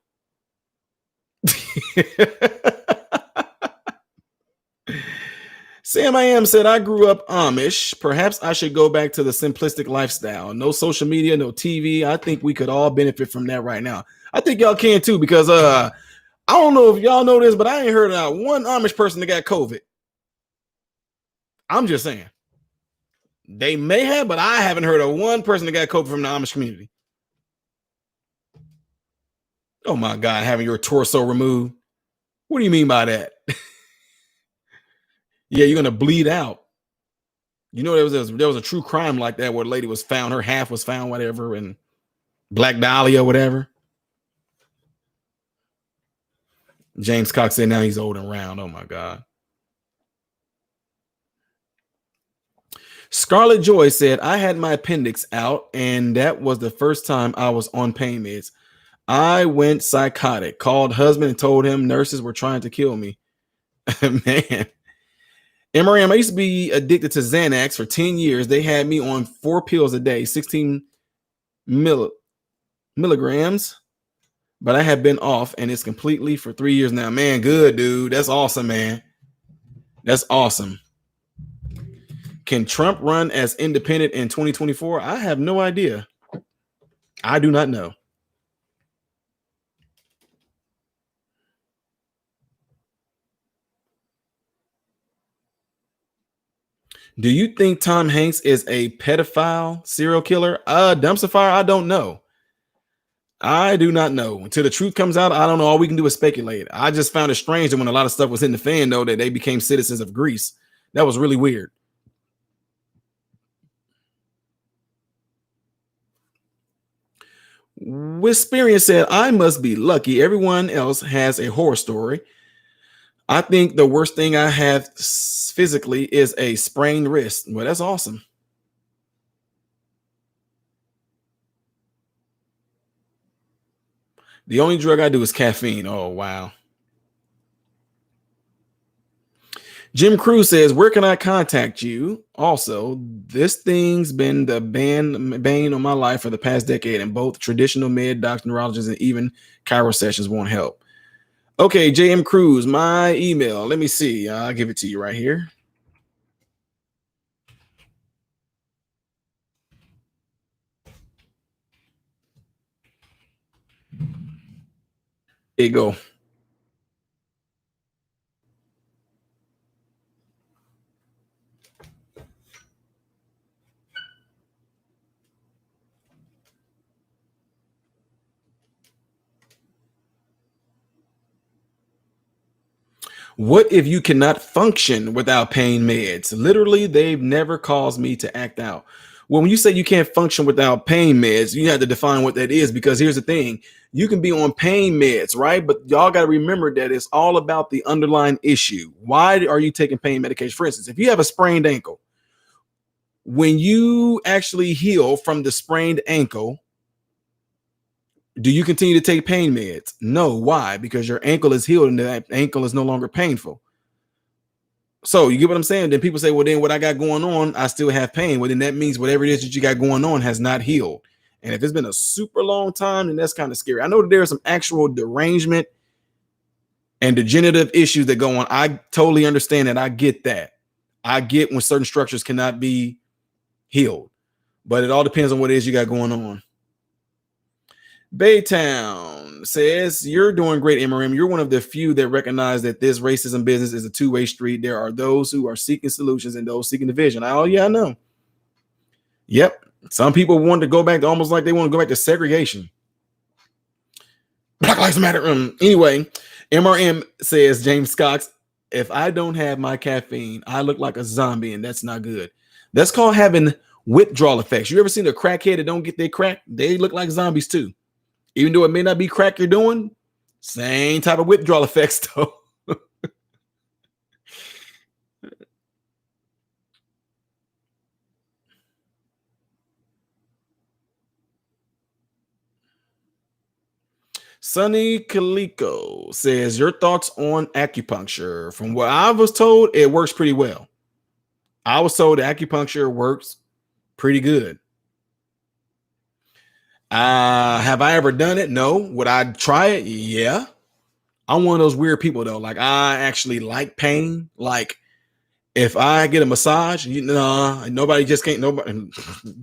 Sam I Am said, I grew up Amish. Perhaps I should go back to the simplistic lifestyle. No social media, no TV. I think we could all benefit from that right now. I think y'all can too, because I don't know if y'all know this, but I ain't heard of one Amish person that got COVID. I'm just saying. They may have, but I haven't heard of one person that got COVID from the Amish community. Oh my God, having your torso removed. What do you mean by that? Yeah, you're gonna bleed out. You know, there was a true crime like that where a lady was found, her half was found, whatever, and Black Dahlia, whatever. James Cox said now he's old and round. Oh my God. Scarlett Joy said, I had my appendix out, and that was the first time I was on pain meds. I went psychotic, called husband and told him nurses were trying to kill me. Man. MRM, I used to be addicted to Xanax for 10 years. They had me on 4 pills a day, 16 milligrams, but I have been off and it's completely for 3 years now. Man, good, dude. That's awesome, man. That's awesome. Can Trump run as independent in 2024? I have no idea. I do not know. Do you think Tom Hanks is a pedophile serial killer? Dumpster fire? I don't know. I do not know. Until the truth comes out, I don't know. All we can do is speculate. I just found it strange that when a lot of stuff was in the fan, though, that they became citizens of Greece. That was really weird. Wisperian said, I must be lucky. Everyone else has a horror story. I think the worst thing I have physically is a sprained wrist. Well, that's awesome. The only drug I do is caffeine. Oh, wow. Jim Cruz says, where can I contact you? Also, this thing's been the bane on my life for the past decade, and both traditional med, doctor, neurologists, and even chiro sessions won't help. Okay, JM Cruz, my email. Let me see. I'll give it to you right here. There you go. What if you cannot function without pain meds? Literally, they've never caused me to act out. Well, when you say you can't function without pain meds, you have to define what that is, because here's the thing. You can be on pain meds, right? But y'all got to remember that it's all about the underlying issue. Why are you taking pain medication? For instance, if you have a sprained ankle, when you actually heal from the sprained ankle, do you continue to take pain meds? No. Why? Because your ankle is healed and that ankle is no longer painful. So you get what I'm saying? Then people say, well, then what I got going on, I still have pain. Well, then that means whatever it is that you got going on has not healed. And if it's been a super long time, then that's kind of scary. I know that there are some actual derangement and degenerative issues that go on. I totally understand that. I get that. I get when certain structures cannot be healed, but it all depends on what it is you got going on. Baytown says, you're doing great, MRM. You're one of the few that recognize that this racism business is a two-way street. There are those who are seeking solutions and those seeking division. Oh, yeah, I know. Yep. Some people want to go back to almost like they want to go back to segregation. Black Lives Matter. Anyway, MRM says, James Cox, if I don't have my caffeine, I look like a zombie, and that's not good. That's called having withdrawal effects. You ever seen a crackhead that don't get their crack? They look like zombies too. Even though it may not be crack you're doing, same type of withdrawal effects though. Sunny Kaliko says, your thoughts on acupuncture? From what I was told, it works pretty well. I was told acupuncture works pretty good. Have I ever done it? No. Would I try it? Yeah. I'm one of those weird people though. Like, I actually like pain. Like, if I get a massage, nobody just can't. Nobody,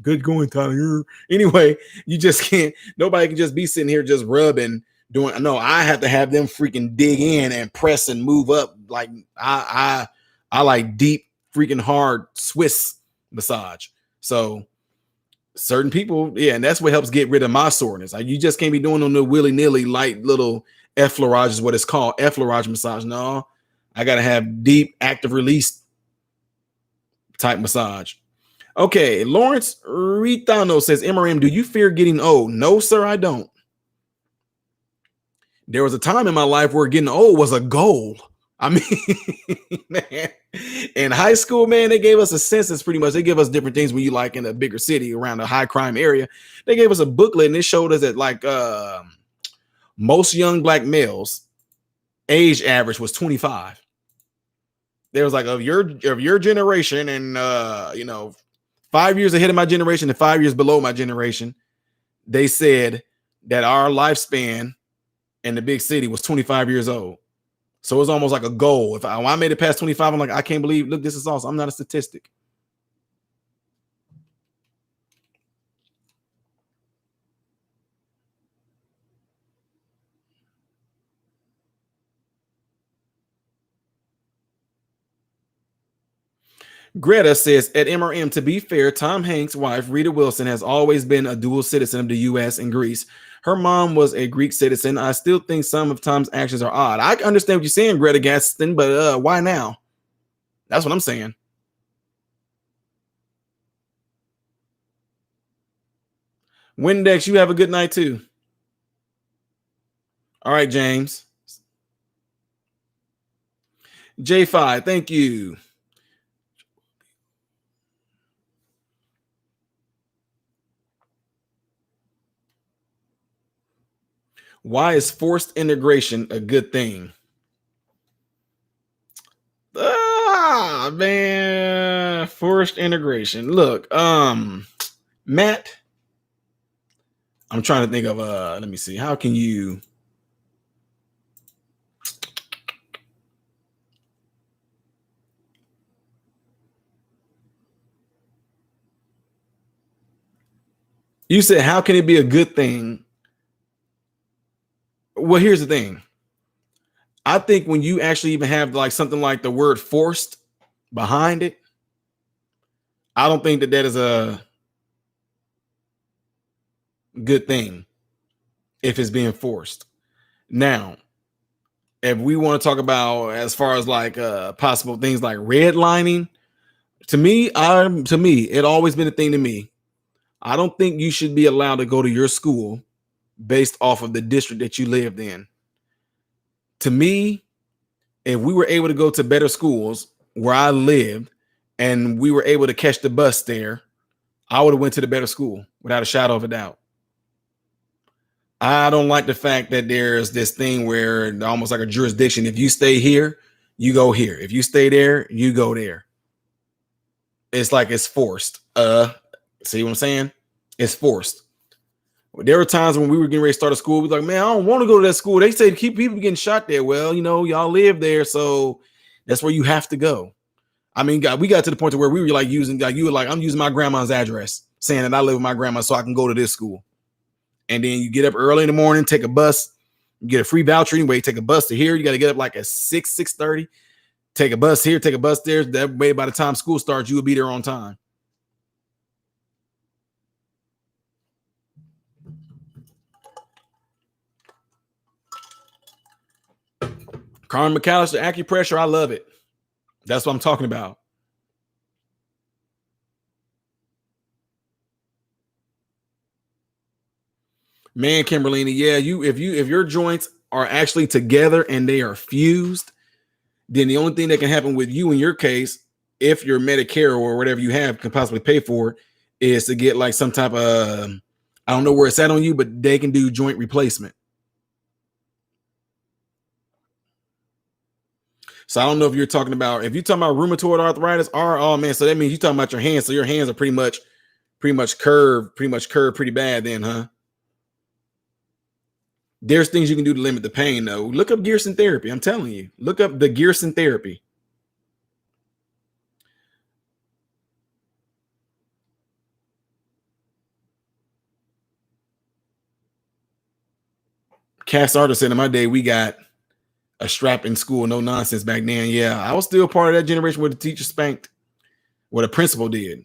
good going, Tyler. Anyway, you just can't. Nobody can just be sitting here just rubbing, doing. No, I have to have them freaking dig in and press and move up. Like I like deep, freaking hard Swiss massage. So certain people, yeah, and that's what helps get rid of my soreness. Like, you just can't be doing on the willy nilly light little Effleurage is what it's called. Effleurage massage. No, I gotta have deep, active release type massage. Okay, Lawrence Ritano says, MRM, do you fear getting old? No, sir, I don't. There was a time in my life where getting old was a goal. I mean, man, in high school, man, they gave us a census pretty much. They give us different things when you like in a bigger city around a high crime area. They gave us a booklet and it showed us that like most young black males age average was 25. There was like of your generation and 5 years ahead of my generation and 5 years below my generation, they said that our lifespan in the big city was 25 years old. So it's almost like a goal. If I made it past 25, I'm like, I can't believe, look, this is awesome. I'm not a statistic. Greta says, at MRM, to be fair, Tom Hanks' wife, Rita Wilson, has always been a dual citizen of the U.S. and Greece. Her mom was a Greek citizen. I still think some of Tom's actions are odd. I understand what you're saying, Greta Gaston, but why now? That's what I'm saying. Windex, you have a good night too. All right, James. J5, thank you. Why is forced integration a good thing? Man, forced integration. Look, Matt, I'm trying to think of let me see. How can you You said how can it be a good thing? Well, here's the thing. I think when you actually even have like something like the word forced behind it, I don't think that that is a good thing if it's being forced. Now, if we want to talk about as far as like possible things like redlining, to me, it always been a thing to me. I don't think you should be allowed to go to your school based off of the district that you lived in. To me, if we were able to go to better schools where I lived and we were able to catch the bus there, I would have went to the better school without a shadow of a doubt. I don't like the fact that there's this thing where almost like a jurisdiction. If you stay here, you go here. If you stay there, you go there. It's like it's forced. See what I'm saying? It's forced. There were times when we were getting ready to start a school. We were like, man, I don't want to go to that school. They say keep people getting shot there. Well, y'all live there, so that's where you have to go. I mean, we got to the point where we were like using, like you were like, I'm using my grandma's address, saying that I live with my grandma, so I can go to this school. And then you get up early in the morning, take a bus, you get a free voucher anyway. Take a bus to here. You got to get up like at 6:30. Take a bus here, take a bus there. That way, by the time school starts, you will be there on time. Carmen McAllister, acupressure, I love it. That's what I'm talking about. Man, Kimberly, yeah, if your joints are actually together and they are fused, then the only thing that can happen with you in your case, if your Medicare or whatever you have can possibly pay for it, is to get like some type of I don't know where it's at on you, but they can do joint replacement. So I don't know if you're talking about rheumatoid arthritis, or oh man, so that means you're talking about your hands. So your hands are pretty much curved pretty bad then, huh? There's things you can do to limit the pain though. Look up Gearson therapy. I'm telling you, look up the Gearson therapy. Cass Arthur said in my day, we got a strap in school, no nonsense back then. Yeah, I was still part of that generation where the teacher spanked, what the principal did.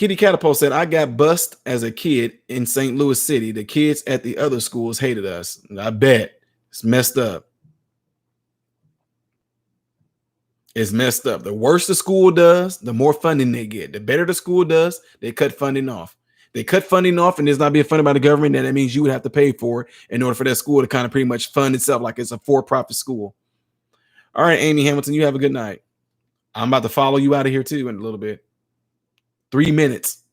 Kitty Catapult said, I got bussed as a kid in St. Louis City. The kids at the other schools hated us. I bet. It's messed up. It's messed up. The worse the school does, the more funding they get. The better the school does, they cut funding off. They cut funding off, and it's not being funded by the government. Then that means you would have to pay for it in order for that school to kind of pretty much fund itself like it's a for-profit school. All right, Amy Hamilton, you have a good night. I'm about to follow you out of here too in a little bit. 3 minutes.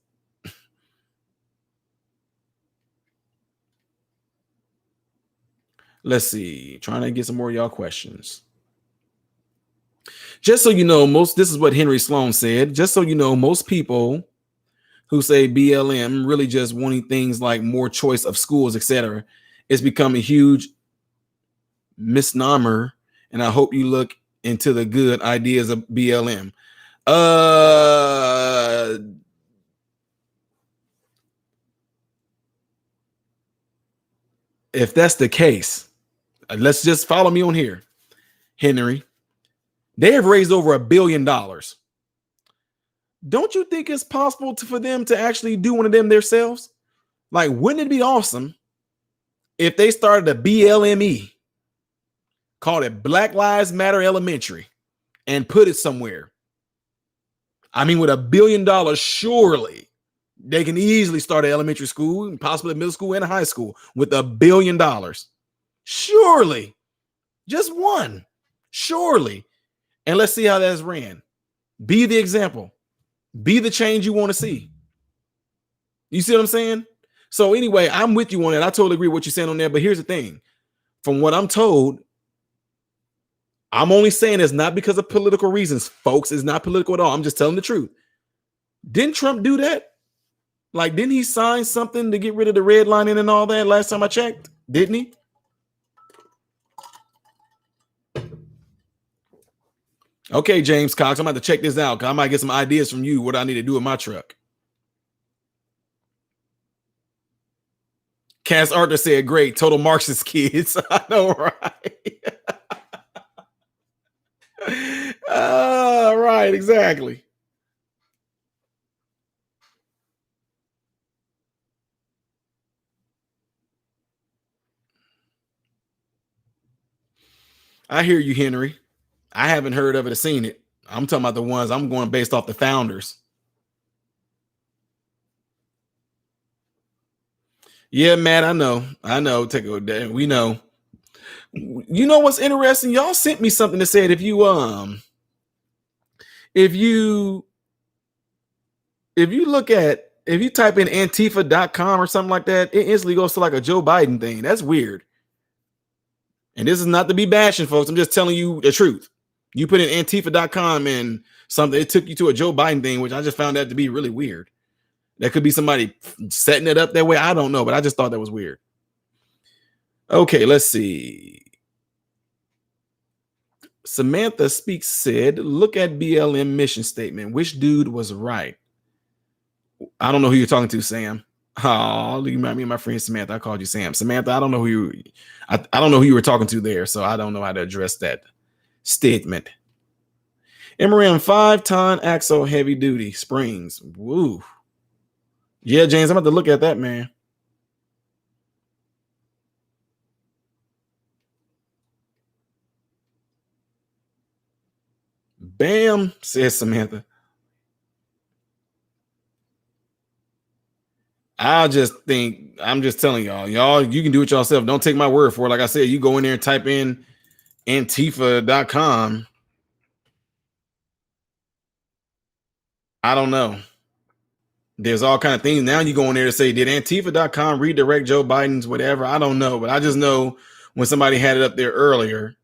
Let's see. Trying to get some more of y'all questions. Just so you know, this is what Henry Sloan said. Just so you know, most people who say BLM really just wanting things like more choice of schools, etc. It's become a huge misnomer, and I hope you look into the good ideas of BLM. If that's the case, let's just follow me on here, Henry. They have raised over $1 billion. Don't you think it's possible for them to actually do one of them themselves? Like, wouldn't it be awesome if they started a BLME, called it Black Lives Matter Elementary, and put it somewhere? I mean, with $1 billion, surely they can easily start an elementary school, possibly a middle school and a high school with $1 billion. Surely. Just one. Surely. And let's see how that's ran. Be the example. Be the change you want to see. You see what I'm saying? So anyway, I'm with you on that. I totally agree with what you're saying on there. But here's the thing. From what I'm told, I'm only saying it's not because of political reasons, folks. It's not political at all. I'm just telling the truth. Didn't Trump do that? Like, didn't he sign something to get rid of the redlining and all that last time I checked? Didn't he? Okay, James Cox, I'm about to check this out because I might get some ideas from you what I need to do with my truck. Cass Arthur said, great, total Marxist kids. I know, right? Right, exactly. I hear you, Henry. I haven't heard of it or seen it. I'm talking about the ones I'm going based off the founders. Yeah, Matt, I know. Take a day. We know. You know what's interesting? Y'all sent me something that said if you if you type in antifa.com or something like that, it instantly goes to like a Joe Biden thing. That's weird. And this is not to be bashing, folks. I'm just telling you the truth. You put in antifa.com and something, it took you to a Joe Biden thing, which I just found that to be really weird. That could be somebody setting it up that way. I don't know, but I just thought that was weird. Okay, let's see. Samantha Speaks said, look at BLM mission statement. Which dude was right? I don't know who you're talking to, Sam. Oh, you remind me of my friend Samantha. I called you Sam. Samantha, I don't know who I don't know who you were talking to there, so I don't know how to address that statement. MRM 5-ton axle heavy duty springs. Woo. Yeah, James, I'm about to look at that, man. Bam, says Samantha. I'm just telling y'all, you can do it yourself. Don't take my word for it. Like I said, you go in there and type in Antifa.com. I don't know. There's all kind of things. Now you go in there to say, did Antifa.com redirect Joe Biden's whatever? I don't know. But I just know when somebody had it up there earlier,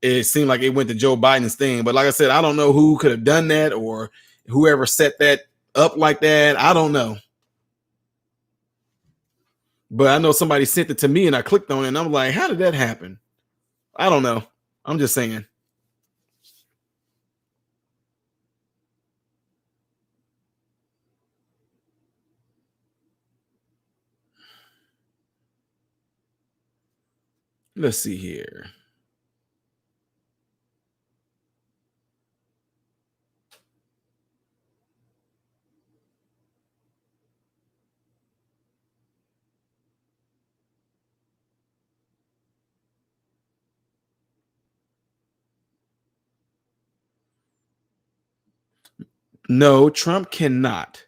it seemed like it went to Joe Biden's thing. But like I said, I don't know who could have done that or whoever set that up like that. I don't know. But I know somebody sent it to me and I clicked on it and I'm like, how did that happen? I don't know. I'm just saying. Let's see here. No, Trump cannot.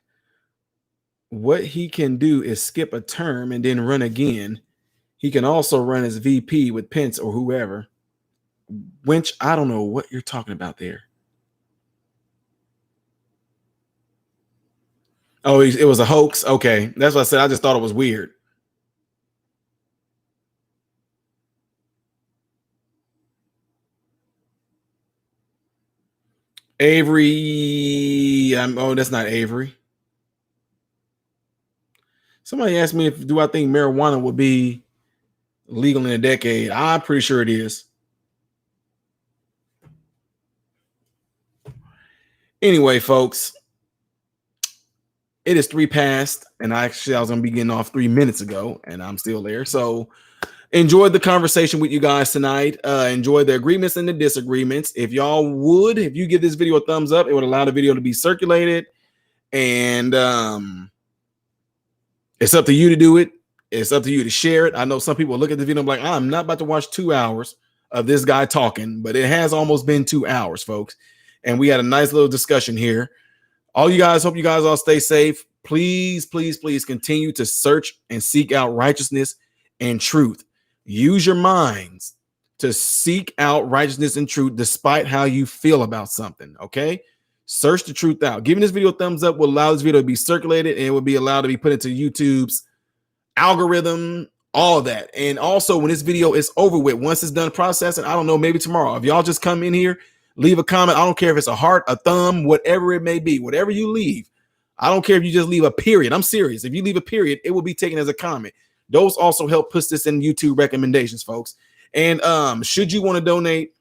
What he can do is skip a term and then run again. He can also run as VP with Pence or whoever. Which I don't know what you're talking about there. Oh, it was a hoax. Okay, that's what I said. I just thought it was weird. Avery. Oh, that's not Avery. Somebody asked me if do I think marijuana would be legal in a decade. I'm pretty sure it is. Anyway, folks, it is 3 past, and I was gonna be getting off 3 minutes ago, and I'm still there. So enjoyed the conversation with you guys tonight. Enjoy the agreements and the disagreements. If you give this video a thumbs up, it would allow the video to be circulated. And it's up to you to do it. It's up to you to share it. I know some people look at the video and be like, I'm not about to watch 2 hours of this guy talking, but it has almost been 2 hours, folks. And we had a nice little discussion here. All you guys, hope you guys all stay safe. Please, please, please continue to search and seek out righteousness and truth. Use your minds to seek out righteousness and truth despite how you feel about something, okay? Search the truth out. Giving this video a thumbs up will allow this video to be circulated, and it will be allowed to be put into YouTube's algorithm, all that. And also, when this video is over with, once it's done processing, I don't know, maybe tomorrow, if y'all just come in here, leave a comment. I don't care if it's a heart, a thumb, whatever it may be, whatever you leave. I don't care if you just leave a period. I'm serious. If you leave a period, it will be taken as a comment. Those also help push this in YouTube recommendations, folks. And should you want to donate,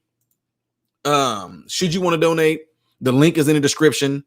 the link is in the description.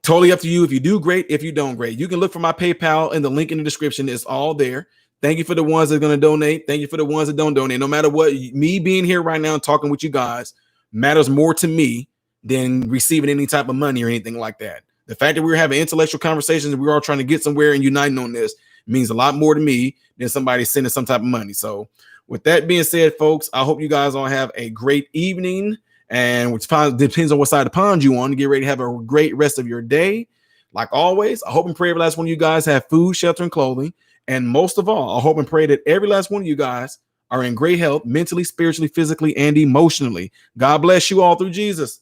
Totally up to you. If you do, great. If you don't, great. You can look for my PayPal and the link in the description. It's all there. Thank you for the ones that are going to donate. Thank you for the ones that don't donate. No matter what, me being here right now and talking with you guys matters more to me than receiving any type of money or anything like that. The fact that we're having intellectual conversations and we're all trying to get somewhere and uniting on this means a lot more to me than somebody sending some type of money. So with that being said, folks, I hope you guys all have a great evening, and which depends on what side of the pond you on, to get ready to have a great rest of your day. Like always, I hope and pray every last one of you guys have food, shelter, and clothing. And most of all, I hope and pray that every last one of you guys are in great health, mentally, spiritually, physically, and emotionally. God bless you all through Jesus.